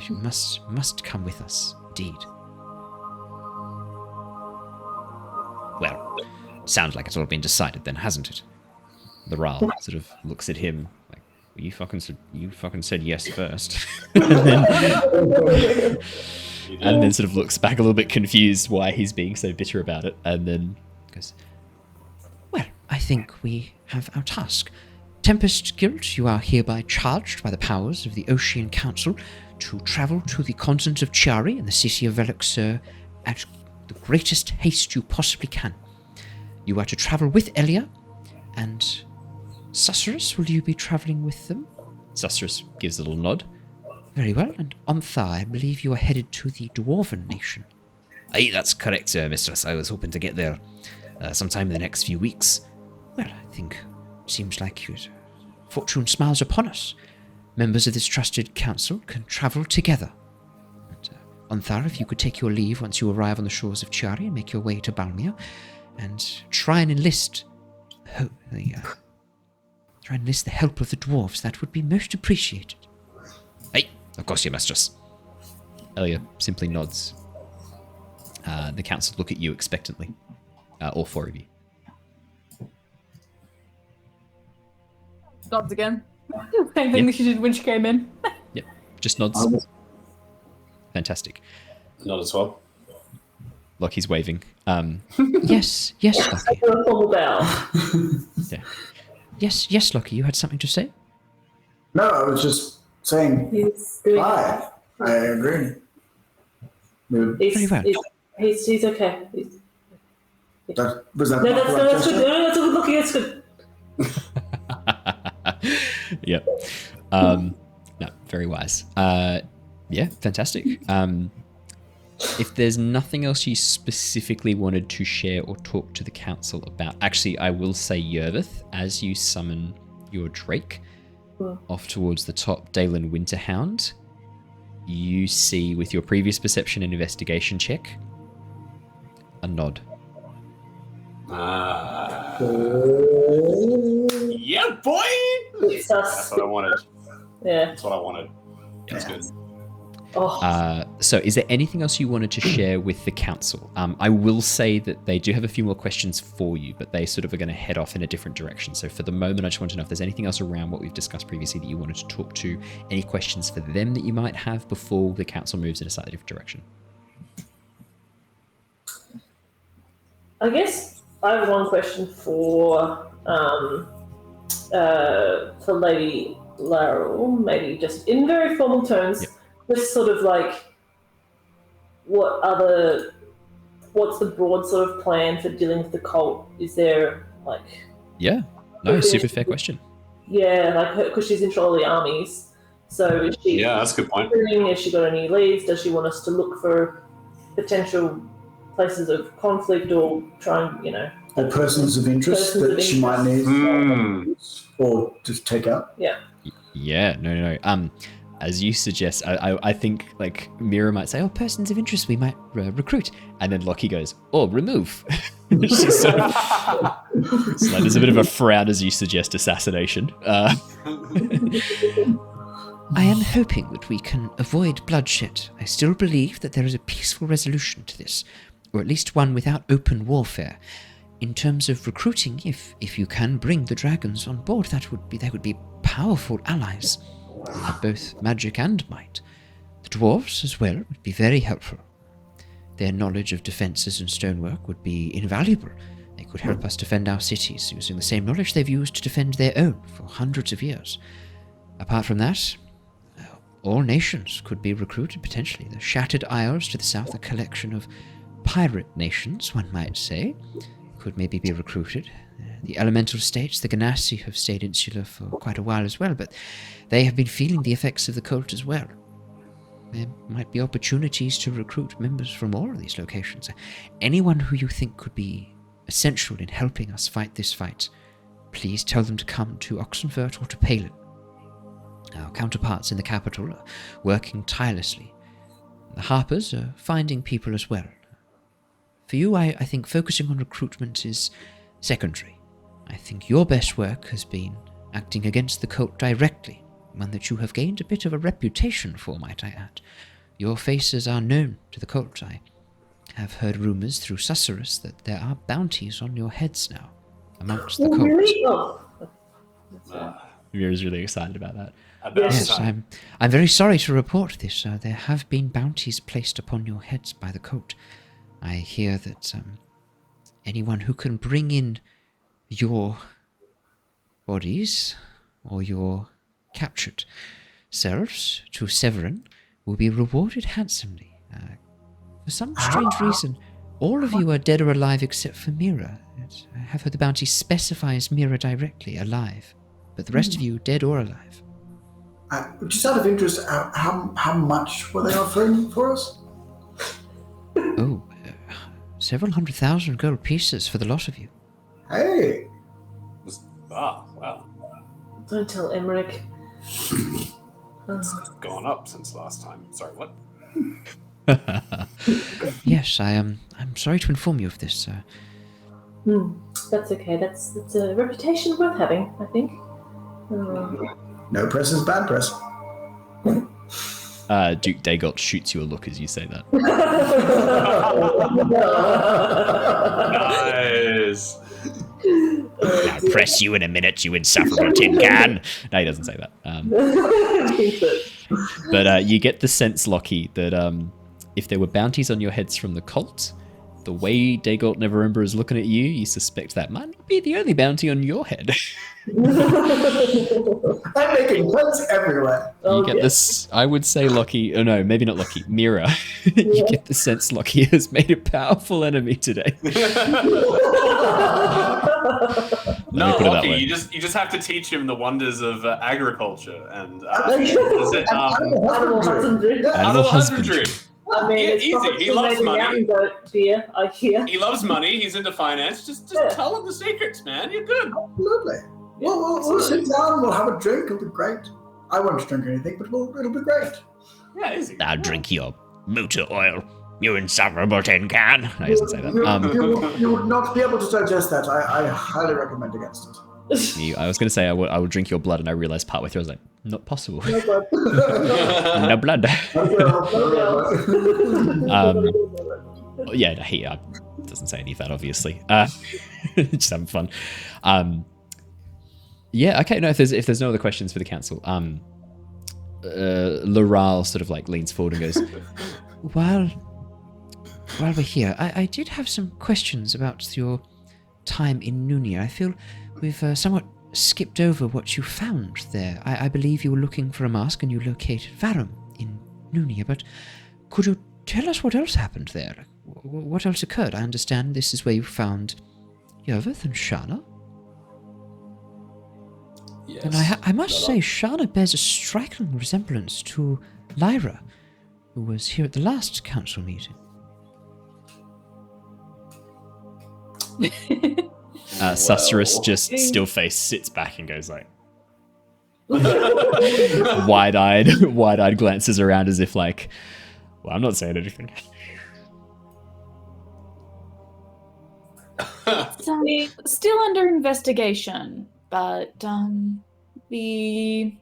She must come with us, indeed. sounds like it's all been decided then, hasn't it? The Ral sort of looks at him like, well, you fucking said yes first. and then sort of looks back a little bit confused why he's being so bitter about it, and then goes, well, I think we have our task. Tempest Guild, you are hereby charged by the powers of the Ocean Council to travel to the continent of Chiari and the city of Veluxur at the greatest haste you possibly can. You are to travel with Elia, and Susurrus, will you be travelling with them? Susurrus gives a little nod. Very well, and Ontha, I believe you are headed to the Dwarven Nation. Aye, that's correct, mistress. I was hoping to get there sometime in the next few weeks. Well, I think it seems like fortune smiles upon us. Members of this trusted council can travel together. And, Ontha, if you could take your leave once you arrive on the shores of Chiari and make your way to Balmir, and try and enlist the help of the dwarves, that would be most appreciated. Aye, of course, your mistress. Elia simply nods. The council look at you expectantly. All four of you. Nods again. Same thing that she did when she came in. Yep, just nods. Fantastic. Not as well. Lockie's waving. Yes, Lockie. A formal bow. Yeah. Yes, Lockie, you had something to say? No, I was just saying He's doing hi. I agree. He's, Very well. he's okay. Was that No, not that's the right good. gesture? No, that's a good looking. That's good. Yep. No, very wise. Yeah, fantastic. If there's nothing else you specifically wanted to share or talk to the council about, actually, I will say Yervith, as you summon your Drake off towards the top Dalen Winterhound, you see with your previous perception and investigation check, a nod. Yeah, boy! It's That's what I wanted. Yeah. That's what I wanted. That's good. Oh. So is there anything else you wanted to share with the council? I will say that they do have a few more questions for you, but they sort of are going to head off in a different direction. So for the moment, I just want to know if there's anything else around what we've discussed previously that you wanted to talk to, any questions for them that you might have before the council moves in a slightly different direction. I guess I have one question for Lady Laurel, maybe just in very formal terms. Yep. Just sort of like, what's the broad sort of plan for dealing with the cult? Is there like... Yeah, no, super fair question. Yeah, like, because she's in control of the armies. So is she... Yeah, that's a good point. Has she got any leads? Does she want us to look for potential places of conflict or try and, Or persons of interest Persons that of she might need, or just take out. Yeah, no. As you suggest, I think like Mira might say, "Oh, persons of interest we might recruit," and then Lockie goes, "Oh, remove." She's sort of, it's like there's a bit of a frown as you suggest assassination. I am hoping that we can avoid bloodshed. I still believe that there is a peaceful resolution to this, or at least one without open warfare. In terms of recruiting, if you can bring the dragons on board, they would be powerful allies. Both magic and might. The dwarves, as well, would be very helpful. Their knowledge of defences and stonework would be invaluable. They could help us defend our cities using the same knowledge they've used to defend their own for hundreds of years. Apart from that, all nations could be recruited, potentially. The Shattered Isles to the south, a collection of pirate nations, one might say, could maybe be recruited. The elemental states, the Ganassi, have stayed insular for quite a while as well, but they have been feeling the effects of the cult as well. There might be opportunities to recruit members from all of these locations. Anyone who you think could be essential in helping us fight this fight, please tell them to come to Oxenfurt or to Palin. Our counterparts in the capital are working tirelessly. The Harpers are finding people as well. For you, I think focusing on recruitment is secondary. I think your best work has been acting against the cult directly, one that you have gained a bit of a reputation for, might I add. Your faces are known to the cult. I have heard rumors through Sorceress that there are bounties on your heads now, amongst the Oh, cult. really? Oh. That's right. Mira's really excited about that. Yes, I'm very sorry to report this. There have been bounties placed upon your heads by the cult. I hear that anyone who can bring in your bodies or your captured selves to Severin will be rewarded handsomely. For some strange reason, all of you are dead or alive except for Mira. I have heard the bounty specifies Mira directly, alive. But the rest of you, dead or alive. Just out of interest, how much were they offering for us? Oh, several 100,000 gold pieces for the lot of you. Hey! Wow. Don't tell Emmerich. It's gone up since last time. Sorry, what? Yes, I'm sorry to inform you of this. That's okay. That's a reputation worth having, I think. No press is bad press. Duke Dagolt shoots you a look as you say that. Nice. I'll press you in a minute, you insufferable tin can. No, he doesn't say that. But you get the sense, Lockie, that if there were bounties on your heads from the cult, the way Dagolt Neverember is looking at you, you suspect that might not be the only bounty on your head. I'm making puns everywhere. You get this, I would say Lockie, oh no, maybe not Lockie, Mira. You get the sense Lockie has made a powerful enemy today. No, put it that Lockie, way. you just have to teach him the wonders of agriculture and Animal husbandry. Animal husbandry. I mean, Yeah, it's easy. probably He loves made a money. mountain goat beer, I hear. He loves money. He's into finance. Just tell him the secrets, man. You're good. Absolutely. We'll sit down, we'll have a drink, it'll be great. I won't drink anything, but it'll be great. Yeah, easy. Now drink your motor oil, you insufferable tin can. No, he doesn't say that. You would not be able to digest that. I highly recommend against it. I was going to say I would drink your blood, and I realized partway through I was like, not possible. No blood. No blood. No. Yeah, no, he doesn't say any of that, obviously. Just having fun. Yeah, okay. No, if there's no other questions for the council, Loral sort of like leans forward and goes, While we're here, I did have some questions about your time in Nunia. I feel we've somewhat skipped over what you found there. I believe you were looking for a mask and you located Varum in Nunia, but could you tell us what else happened there? What else occurred? I understand this is where you found Yervith and Shana. Yes. And I must say, Shana bears a striking resemblance to Lyra, who was here at the last council meeting. Sorceress just still face sits back and goes like wide-eyed glances around as if like, well, I'm not saying anything. Still under investigation, but in the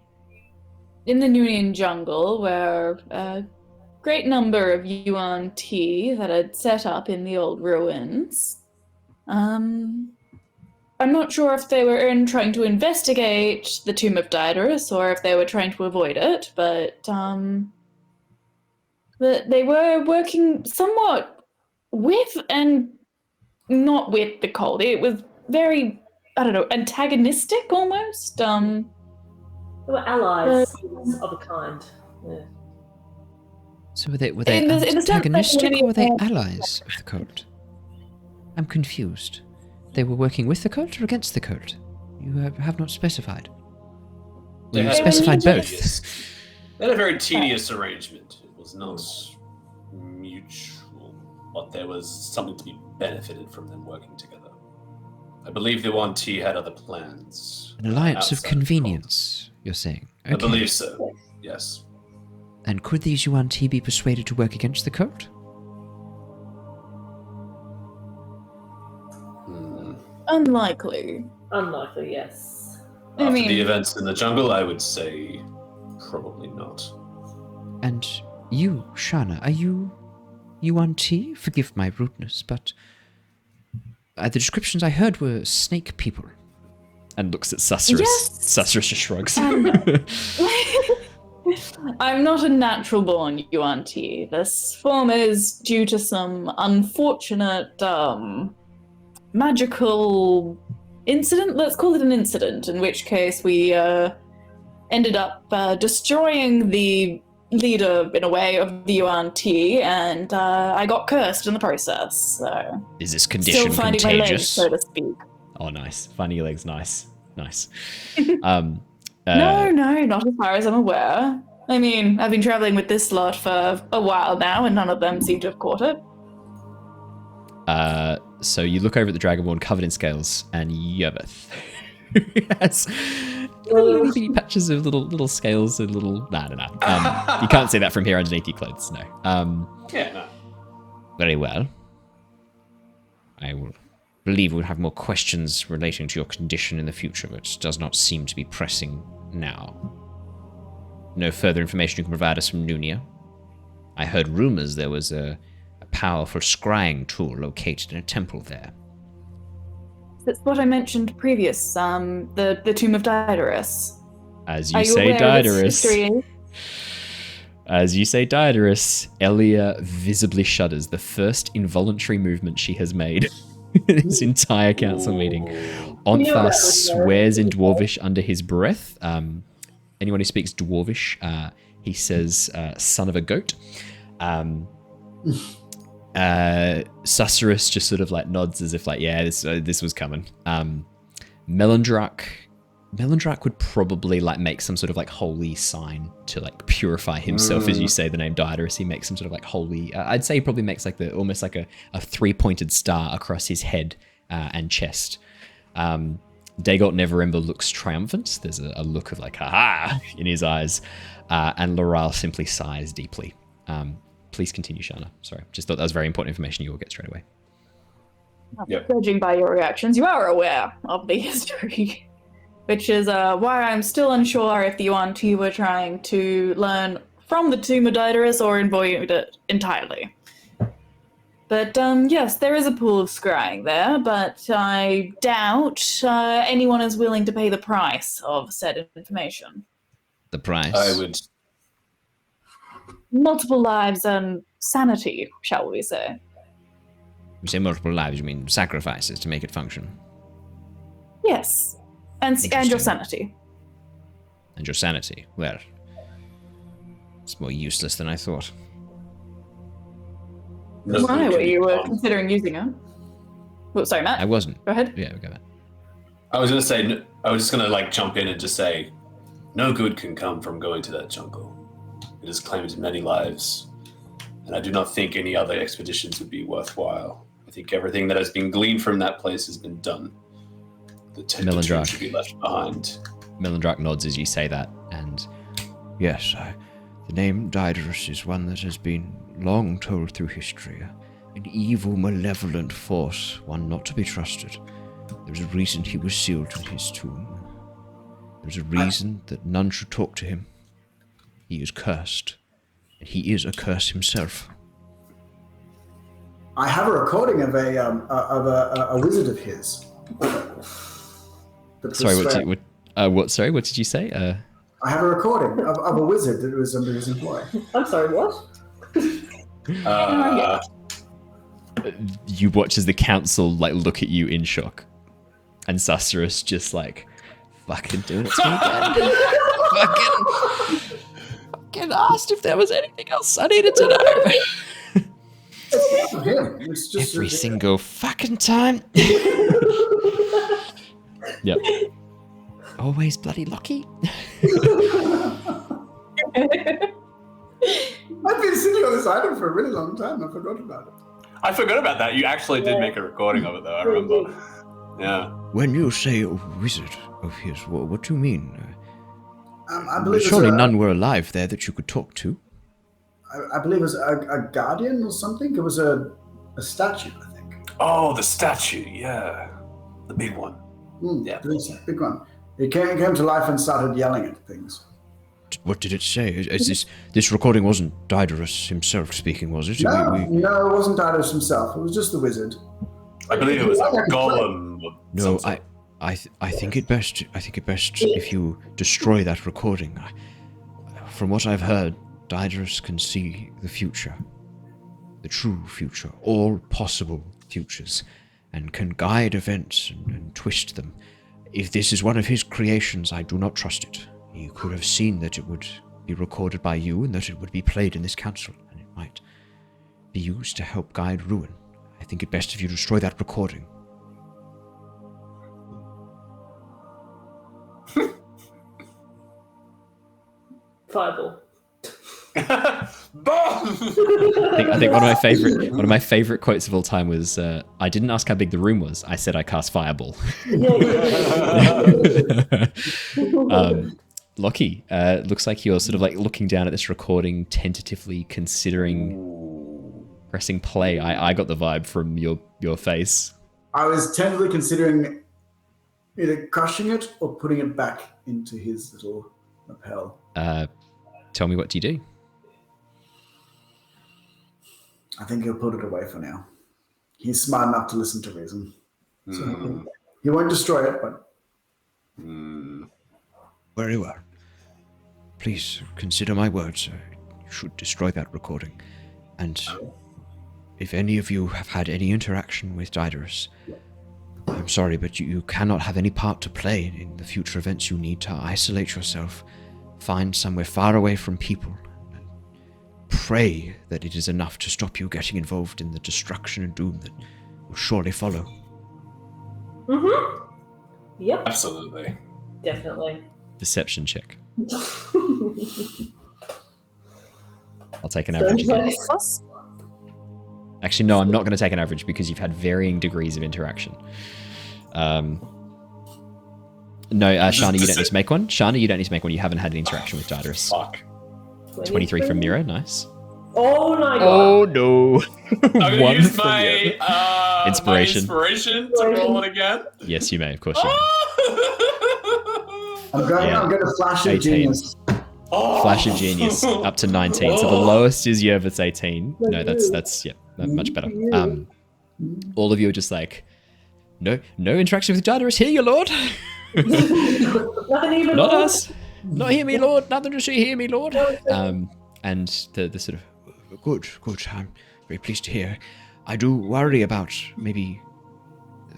Noonian jungle, where a great number of Yuan-Ti that had set up in the old ruins. I'm not sure if they were trying to investigate the Tomb of Daedalus or if they were trying to avoid it, but they were working somewhat with and not with the cult. It was very, I don't know, antagonistic almost. They were allies of a kind. Yeah. So were they In the sense that antagonistic many or were they of them- allies of the cult? I'm confused. They were working with the cult or against the cult? You have not specified. They You had specified a both. tedious- They had a very tedious arrangement. It was not mutual, but there was something to be benefited from them working together. I believe the Yuan-Ti had other plans. An alliance of outside the convenience, you're saying? cult. I believe so. Yes. And could these Yuan-Ti be persuaded to work against the cult? Unlikely. Unlikely, yes. I After mean- the events in the jungle, I would say probably not. And you, Shana, are you Yuan-Ti? Forgive my rudeness, but the descriptions I heard were snake people. And looks at Susurrus. Yes. Susurrus just shrugs. I'm not a natural-born Yuan-Ti. This form is due to some unfortunate magical incident. Let's call it an incident, in which case we ended up destroying the leader, in a way, of the Yuan-Ti, and I got cursed in the process. So Is this condition still finding my legs, contagious? so to speak. Oh, nice. Finding your legs, nice. No, not as far as I'm aware. I mean, I've been traveling with this lot for a while now, and none of them seem to have caught it. So you look over at the Dragonborn covered in scales, and Yervith has little bitty patches of little scales and little... Nah, no. You can't see that from here underneath your clothes, no. Yeah, no. Very well. I will believe we'll have more questions relating to your condition in the future, but it does not seem to be pressing now. No further information you can provide us from Nunia? I heard rumors there was a powerful scrying tool located in a temple there. That's what I mentioned previous, the Tomb of Daedalus. As you say, Daedalus. As you say, Daedalus, Elia visibly shudders. The first involuntary movement she has made in this entire council meeting. Onthar swears in Dwarvish under his breath. Anyone who speaks Dwarvish, he says, son of a goat. Susurrus just sort of like nods as if like, yeah, this was coming. Melandrak would probably like make some sort of like holy sign to like purify himself. As you say the name Daedalus, he makes some sort of like holy, I'd say he probably makes like almost like a 3-pointed star across his head and chest. Dagot Neverember looks triumphant. There's a look of like, haha, in his eyes. And Loral simply sighs deeply. Please continue, Shana. Sorry, just thought that was very important information you will get straight away. Yep. Judging by your reactions, you are aware of the history, which is why I'm still unsure if the Yuan-Ti were trying to learn from the Tomb of Daedalus or avoid it entirely. But yes, there is a pool of scrying there, but I doubt anyone is willing to pay the price of said information. The price? I would... Multiple lives and sanity, shall we say. You say multiple lives, you mean sacrifices to make it function? Yes, and your sanity. And your sanity? Well, it's more useless than I thought. Why were you considering using it? Well, sorry, Matt. I wasn't. Go ahead. Yeah, go ahead. I was going to say, I was just going to like jump in and just say, no good can come from going to that jungle. It has claimed many lives, and I do not think any other expeditions would be worthwhile. I think everything that has been gleaned from that place has been done. The tomb should be left behind. Melandrak nods as you say that, and yes, the name Daedalus is one that has been long told through history. An evil, malevolent force, one not to be trusted. There's a reason he was sealed in his tomb. There's a reason that none should talk to him. He is cursed, and he is a curse himself. I have a recording of a wizard of his. Sorry, what did you say? I have a recording of a wizard that was under his employ. I'm sorry, what? You watch as the council like look at you in shock, and Susurrus just like fucking doing it to me again. fucking asked if there was anything else I needed to know. It's just Every single fucking time. Yep. Always bloody Lockie. I've been sitting on this item for a really long time. I forgot about it. I forgot about that. You actually did make a recording of it, though. I remember. Yeah. When you say a wizard of his, what do you mean? I believe surely none were alive there that you could talk to. I believe it was a guardian or something. It was a statue, I think. Oh, the statue. Yeah, the big one. Yeah, big one. He came to life and started yelling at things. What did it say? Is this recording wasn't Daedalus himself speaking, was it? No, no, it wasn't Daedalus himself. It was just the wizard. I believe it was a golem. No, I think it best. I think it best if you destroy that recording. From what I've heard, Daedalus can see the future, the true future, all possible futures, and can guide events and twist them. If this is one of his creations, I do not trust it. He could have seen that it would be recorded by you and that it would be played in this council, and it might be used to help guide ruin. I think it best if you destroy that recording. Fireball. I think one of my favorite quotes of all time was, "I didn't ask how big the room was. I said I cast fireball." Lockie, looks like you're sort of like looking down at this recording, tentatively considering pressing play. I got the vibe from your face. I was tentatively considering either crushing it or putting it back into his little lapel. Tell me, what do you do? I think he'll put it away for now. He's smart enough to listen to reason. So he won't destroy it, but... Very well. Please consider my words. You should destroy that recording. And if any of you have had any interaction with Daedalus, I'm sorry, but you cannot have any part to play in the future events. You need to isolate yourself, find somewhere far away from people, and pray that it is enough to stop you getting involved in the destruction and doom that will surely follow. Yep. Absolutely. Definitely. Deception check. I'll take an average again. Actually, no, I'm not going to take an average because you've had varying degrees of interaction. No, Shana, you don't need to make one. Shana, you don't need to make one. You haven't had an interaction with Daedalus. Fuck. 23 from Mira, nice. Oh my god. Oh no. I'm going to use my inspiration. My inspiration to roll it again. Yes, you may, of course you may. I'm going to flash of 18. genius. Flash of genius up to 19. So the lowest is Yervith's 18. No, that's much better. All of you are just like, no interaction with Daedalus here, your lord. Nothing even. Not us. Not hear me, lord. Nothing to see, hear me, lord. And the sort of good. I'm very pleased to hear. I do worry about maybe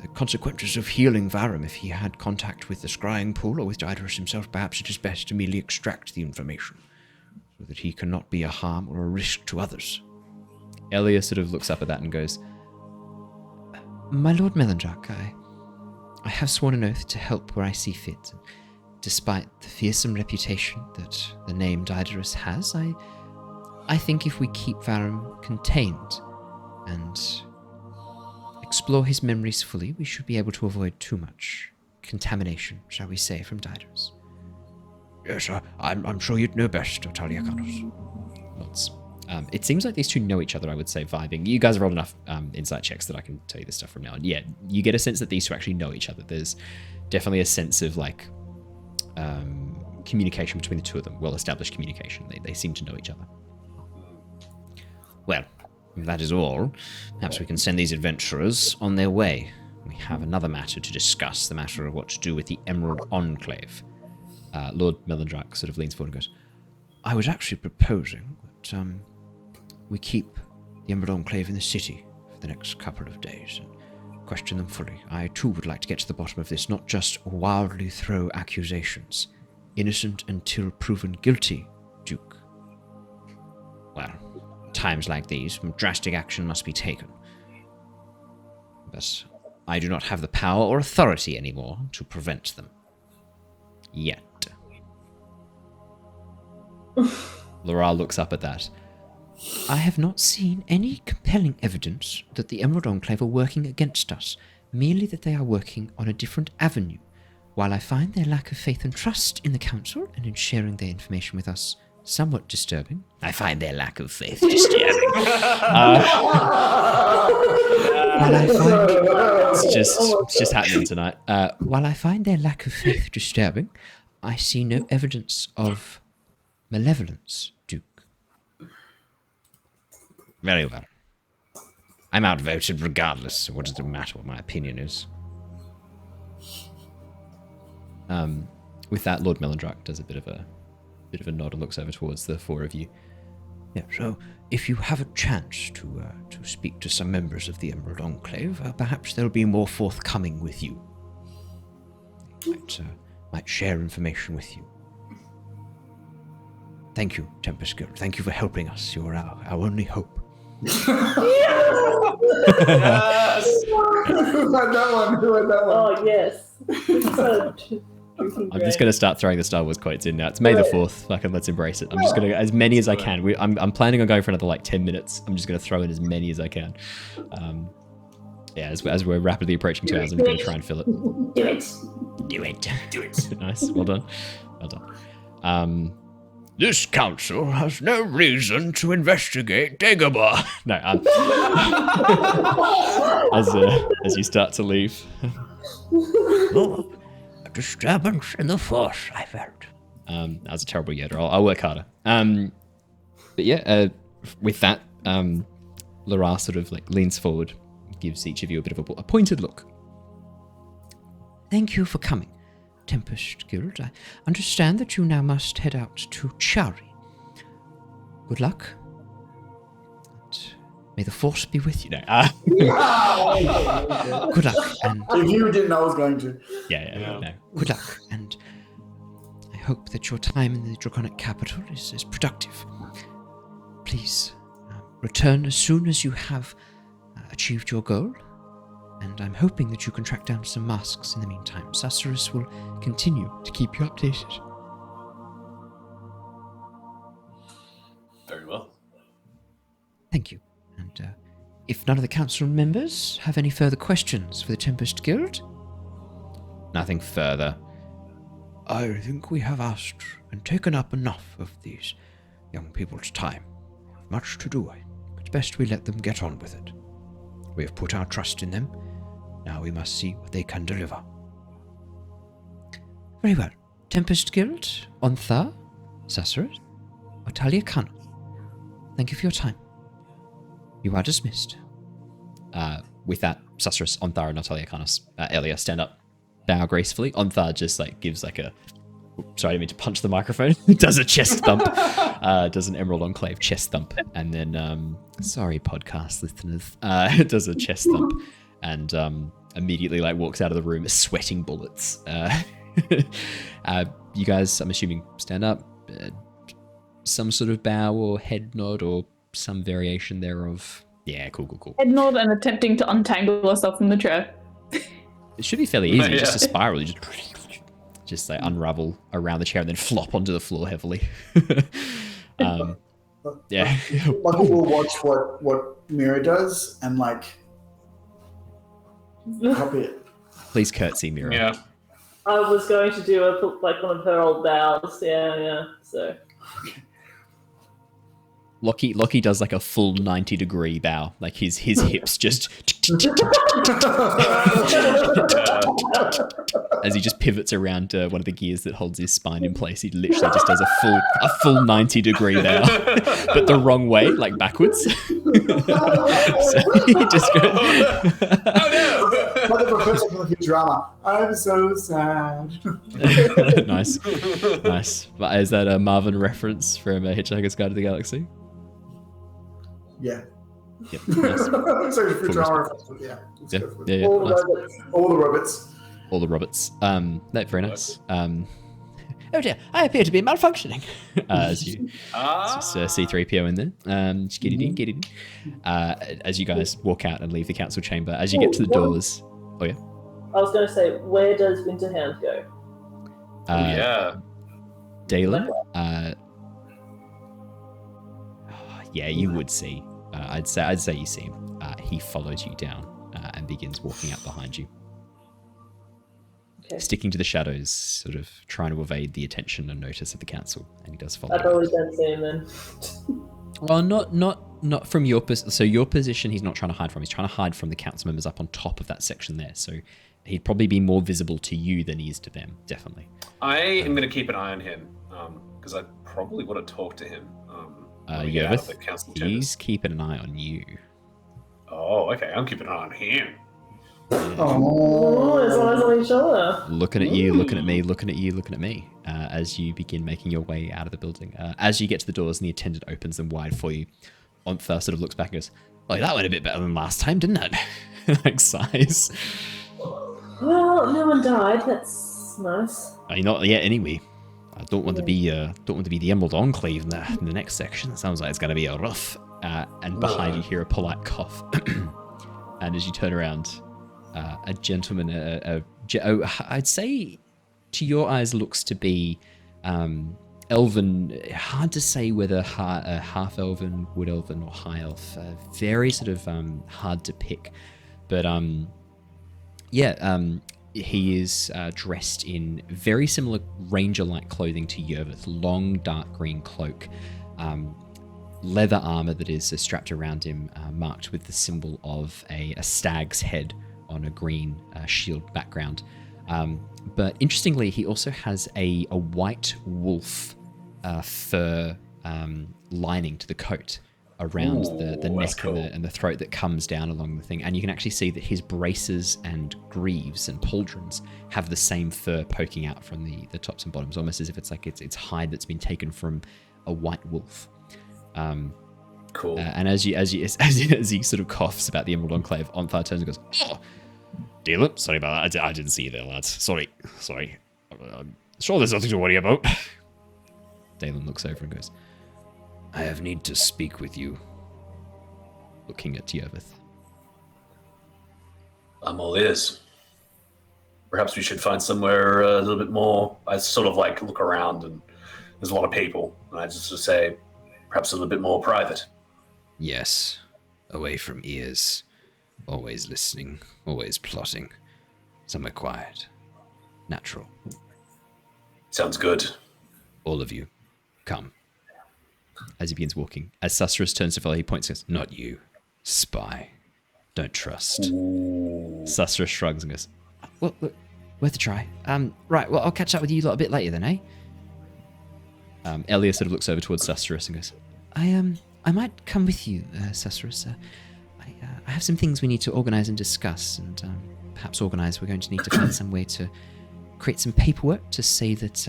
the consequences of healing Varum if he had contact with the scrying pool or with Daedalus himself. Perhaps it is best to merely extract the information so that he cannot be a harm or a risk to others. Elia sort of looks up at that and goes, My Lord Melandrak, I have sworn an oath to help where I see fit. Despite the fearsome reputation that the name Daedalus has, I think if we keep Varum contained and explore his memories fully, we should be able to avoid too much contamination, shall we say, from Daedalus. Yes, I'm sure you'd know best, Otaliakanos. Lots. It seems like these two know each other, I would say, vibing. You guys have rolled enough insight checks that I can tell you this stuff from now on. Yeah, you get a sense that these two actually know each other. There's definitely a sense of, like, communication between the two of them, well-established communication. They seem to know each other. Well, if that is all, perhaps we can send these adventurers on their way. We have another matter to discuss, the matter of what to do with the Emerald Enclave. Lord Melandrak sort of leans forward and goes, I was actually proposing that we keep the Emerald Enclave in the city for the next couple of days and question them fully. I too would like to get to the bottom of this, not just wildly throw accusations. Innocent until proven guilty, Duke. Well, times like these, drastic action must be taken. But I do not have the power or authority anymore to prevent them. Yet. Laral looks up at that. I have not seen any compelling evidence that the Emerald Enclave are working against us, merely that they are working on a different avenue. While I find their lack of faith and trust in the Council and in sharing their information with us somewhat disturbing, I find their lack of faith disturbing. It's just happening tonight. While I find their lack of faith disturbing, I see no evidence of malevolence, Duke. Very well. I'm outvoted regardless, so what does it matter what my opinion is? With that, Lord Melendrak does a bit of a nod and looks over towards the four of you. Yeah, so if you have a chance to speak to some members of the Emerald Enclave, perhaps they'll be more forthcoming with you. Might share information with you. Thank you, Tempest Guild. Thank you for helping us. You're our only hope. Yes! Who had that one? Oh, yes. I'm just going to start throwing the Star Wars quotes in now. It's May the 4th. Fucking let's embrace it. I'm just going to, as many as I can. I'm planning on going for another like 10 minutes. I'm just going to throw in as many as I can. As we're rapidly approaching 2 hours, I'm going to try and fill it. Do it. Do it. Do it. Nice. Well done. This council has no reason to investigate Dagobah. No. As you start to leave. Oh, a disturbance in the force, I felt. That was a terrible Yoda. I'll work harder. But yeah, with that, Lara sort of like leans forward, gives each of you a bit of a pointed look. Thank you for coming, Tempest Guild. I understand that you now must head out to Chari. Good luck. And may the force be with you. No. Good luck. And If you didn't, I was going to. No. good luck. And I hope that your time in the Draconic capital is productive. Please return as soon as you have achieved your goal. And I'm hoping that you can track down some masks in the meantime. Sorceress will continue to keep you updated. Very well. Thank you. And if none of the council members have any further questions for the Tempest Guild, Nothing further. I think we have asked and taken up enough of these young people's time. They have much to do. It's best we let them get on with it. We have put our trust in them. Now we must see what they can deliver. Very well. Tempest Guild, Ontha, Sorcerer, Otalia Khan. Thank you for your time. You are dismissed. With that, Sorceress, Ontha, and Natalia Canis, Elia stand up, bow gracefully. Ontha just like gives like a, sorry, I didn't mean to punch the microphone. Does a chest thump. Does an Emerald Enclave chest thump, and then sorry, podcast listeners. Does a chest thump, and immediately like walks out of the room, sweating bullets. You guys, I'm assuming, stand up. Some sort of bow or head nod or some variation thereof. Yeah, cool. Head nod and attempting to untangle herself from the chair. It should be fairly easy, just a spiral. You just like unravel around the chair and then flop onto the floor heavily. Yeah. Lucky will watch what Mira does and like copy it. Please curtsy, Mira. Yeah. I was going to do like one of her old bows. Yeah. So. Lockie does like a full 90-degree bow, like his hips just as he just pivots around one of the gears that holds his spine in place. He literally just does a full 90-degree bow, but the wrong way, like backwards. So he just goes, Oh no! Like the professor from the Futurama. I'm so sad. Nice. But is that a Marvin reference from Hitchhiker's Guide to the Galaxy? Yeah. Yep. Nice. So Futurama reference, yeah. It's Yeah, good. yeah, All nice. All the robots. All the robots. Very nice. Oh dear, I appear to be malfunctioning. As you, it's just C-3PO in there. Just get it in. As you guys walk out and leave the council chamber, as you get to the doors. Oh yeah. I was going to say, where does Winterhound go? Yeah. Dalen. Yeah, you would see. I'd say you see him. He follows you down and begins walking up behind you. Okay. Sticking to the shadows, sort of trying to evade the attention and notice of the council, and he does follow. I probably don't see him then. Well, not from your position. So your position, he's not trying to hide from. He's trying to hide from the council members up on top of that section there. So he'd probably be more visible to you than he is to them. Definitely. I am going to keep an eye on him because because I probably want to talk to him. when we get out of the council chambers. He's keeping an eye on you. Oh, okay. I'm keeping an eye on him. Oh, there's eyes on each other. Looking at you, looking at me, looking at you, looking at me, as you begin making your way out of the building. As you get to the doors and the attendant opens them wide for you, Ontha sort of looks back and goes, "Oh, that went a bit better than last time, didn't it?" Like sighs. Well, no one died. That's nice. Not yet, anyway. I don't want to be the Emerald Enclave in the next section. It sounds like it's going to be a rough. And behind you hear a polite cough. And as you turn around, a gentleman, I'd say to your eyes looks to be elven. Hard to say whether half elven, wood elven, or high elf. Very sort of hard to pick. But he is dressed in very similar ranger-like clothing to Yervith. Long, dark green cloak. Leather armor that is strapped around him, marked with the symbol of a stag's head on a green shield background. But interestingly, he also has a white wolf fur lining to the coat around the neck cool. and the throat that comes down along the thing. And you can actually see that his braces and greaves and pauldrons have the same fur poking out from the tops and bottoms, almost as if it's like it's hide that's been taken from a white wolf. Cool. And as he sort of coughs about the Emerald Enclave, Ontha turns and goes, "Oh, Dylan, sorry about that. I didn't see you there, lads. Sorry. I'm sure there's nothing to worry about." Dalen looks over and goes, "I have need to speak with you." Looking at Yervith. I'm all ears. Perhaps we should find somewhere a little bit more. I sort of like look around and there's a lot of people. And I just say, perhaps a little bit more private. Yes. Away from ears. Always listening. Always plotting. Somewhere quiet. Natural. Sounds good. All of you. Come. As he begins walking. As Susurrus turns to follow, he points and goes, "Not you. Spy. Don't trust." Susurrus shrugs and goes, "Well, look, worth a try. Right, well, I'll catch up with you a little bit later then, eh?" Elia sort of looks over towards Susurrus and goes, I might come with you, Susurrus. I have some things we need to organize and discuss, and perhaps we're going to need to find some way to create some paperwork to say that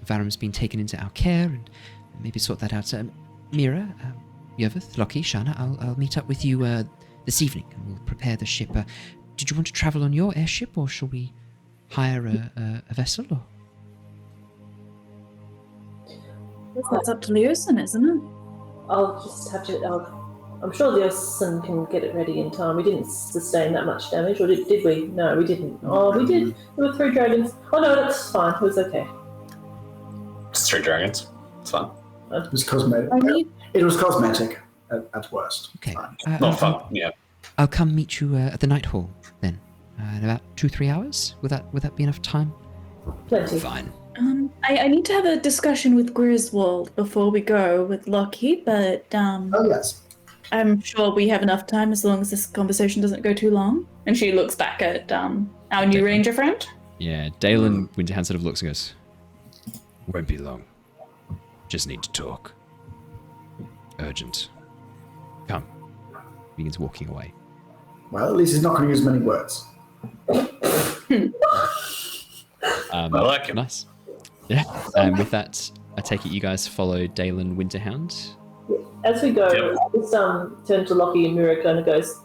Varum's been taken into our care, and maybe sort that out. Mira, Yervith, Lockie, Shana, I'll meet up with you this evening, and we'll prepare the ship. Did you want to travel on your airship, or shall we hire a vessel? Or? That's up to Leosin, isn't it? I'll just have to. I'm sure the Ocean can get it ready in time. We didn't sustain that much damage, or did we? No, we didn't. Oh, we did. There were 3 dragons. Oh no, that's fine. It was okay. Just 3 dragons. It's fine. It was cosmetic. It was cosmetic at worst. Okay. Not fun. Yeah. I'll come meet you at the Night Hall then. In about 2-3 hours. Would that be enough time? Plenty. Fine. I need to have a discussion with Griswold before we go with Lockie, but Oh yes. I'm sure we have enough time as long as this conversation doesn't go too long. And she looks back at our new ranger friend. Yeah, Dalen Winterhand sort of looks and goes, "Won't be long. Just need to talk. Urgent. Come." Begins walking away. Well, at least he's not going to use many words. I like him. Nice. Yeah. And with that, I take it you guys follow Dalen Winterhound. As we go, Yep. I just turn to Lockie, and Mira kind of goes,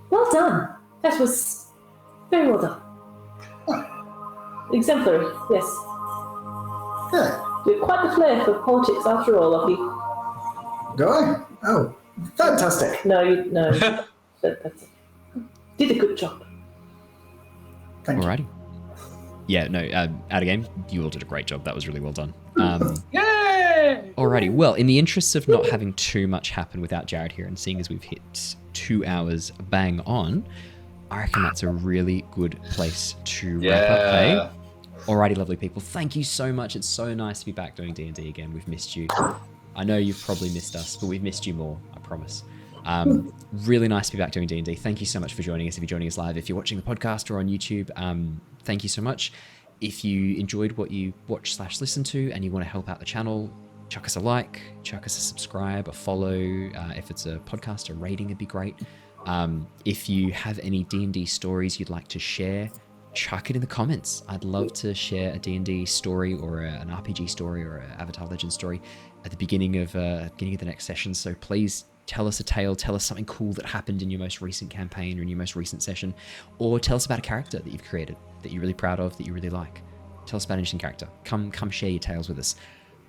"Well done. That was very well done. Exemplary, yes. Yeah. You have quite the flair for politics after all, Lockie." Do I? Oh, fantastic. No. That's it. Did a good job. Thank you. Alrighty. Yeah, no, out of game, you all did a great job. That was really well done. Yay! Alrighty, well, in the interests of not having too much happen without Jared here, and seeing as we've hit 2 hours bang on, I reckon that's a really good place to wrap up, hey? Alrighty, lovely people. Thank you so much. It's so nice to be back doing D&D again. We've missed you. I know you've probably missed us, but we've missed you more, I promise. Really nice to be back doing D&D. Thank you so much for joining us. If you're joining us live, if you're watching the podcast or on YouTube, thank you so much. if you enjoyed what you watched/listened to and you want to help out the channel, chuck us a like, chuck us a subscribe, a follow. If it's a podcast, a rating would be great. If you have any D&D stories you'd like to share, chuck it in the comments. I'd love to share a D&D story or an RPG story or an Avatar Legends story at the beginning of the next session. So please tell us a tale, tell us something cool that happened in your most recent campaign or in your most recent session, or tell us about a character that you've created that you're really proud of, that you really like. Tell us about an interesting character. Come share your tales with us.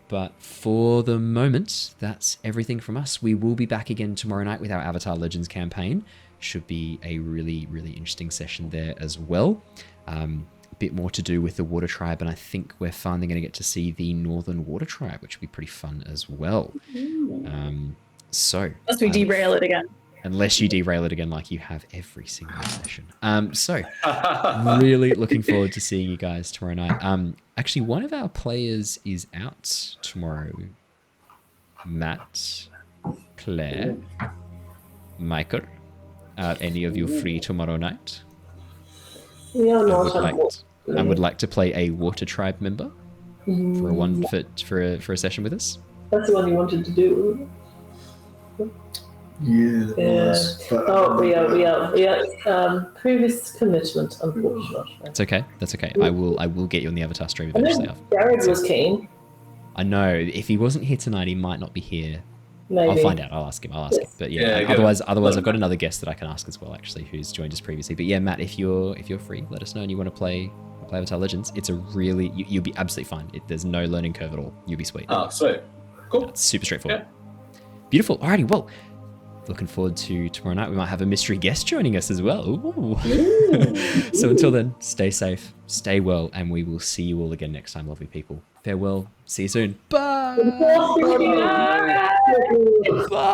But for the moment, that's everything from us. We will be back again tomorrow night with our Avatar Legends campaign. Should be a really, really interesting session there as well. A bit more to do with the Water Tribe, and I think we're finally going to get to see the Northern Water Tribe, which will be pretty fun as well. Unless we derail it again. Unless you derail it again like you have every single session. Really looking forward to seeing you guys tomorrow night. Actually, one of our players is out tomorrow. Matt, Claire, Michael. Are any of you free tomorrow night? We are not. I would like to play a Water Tribe member for a session with us. That's the one you wanted to do. Yeah, that was. But, we are. Previous commitment, unfortunately. That's okay. I will get you on the Avatar stream eventually. Jared was keen. I know. If he wasn't here tonight, he might not be here. Maybe. I'll find out. I'll ask him. But yeah, otherwise, I've got another guest that I can ask as well, actually, who's joined us previously. But yeah, Matt, if you're free, let us know and you want to play Avatar Legends. It's a really you'll be absolutely fine. There's no learning curve at all. You'll be sweet. Oh, sweet. Cool. It's super straightforward. Yeah. Beautiful. Alrighty. Well, looking forward to tomorrow night. We might have a mystery guest joining us as well. So until then, stay safe, stay well, and we will see you all again next time, lovely people. Farewell. See you soon. Bye. Bye. Bye.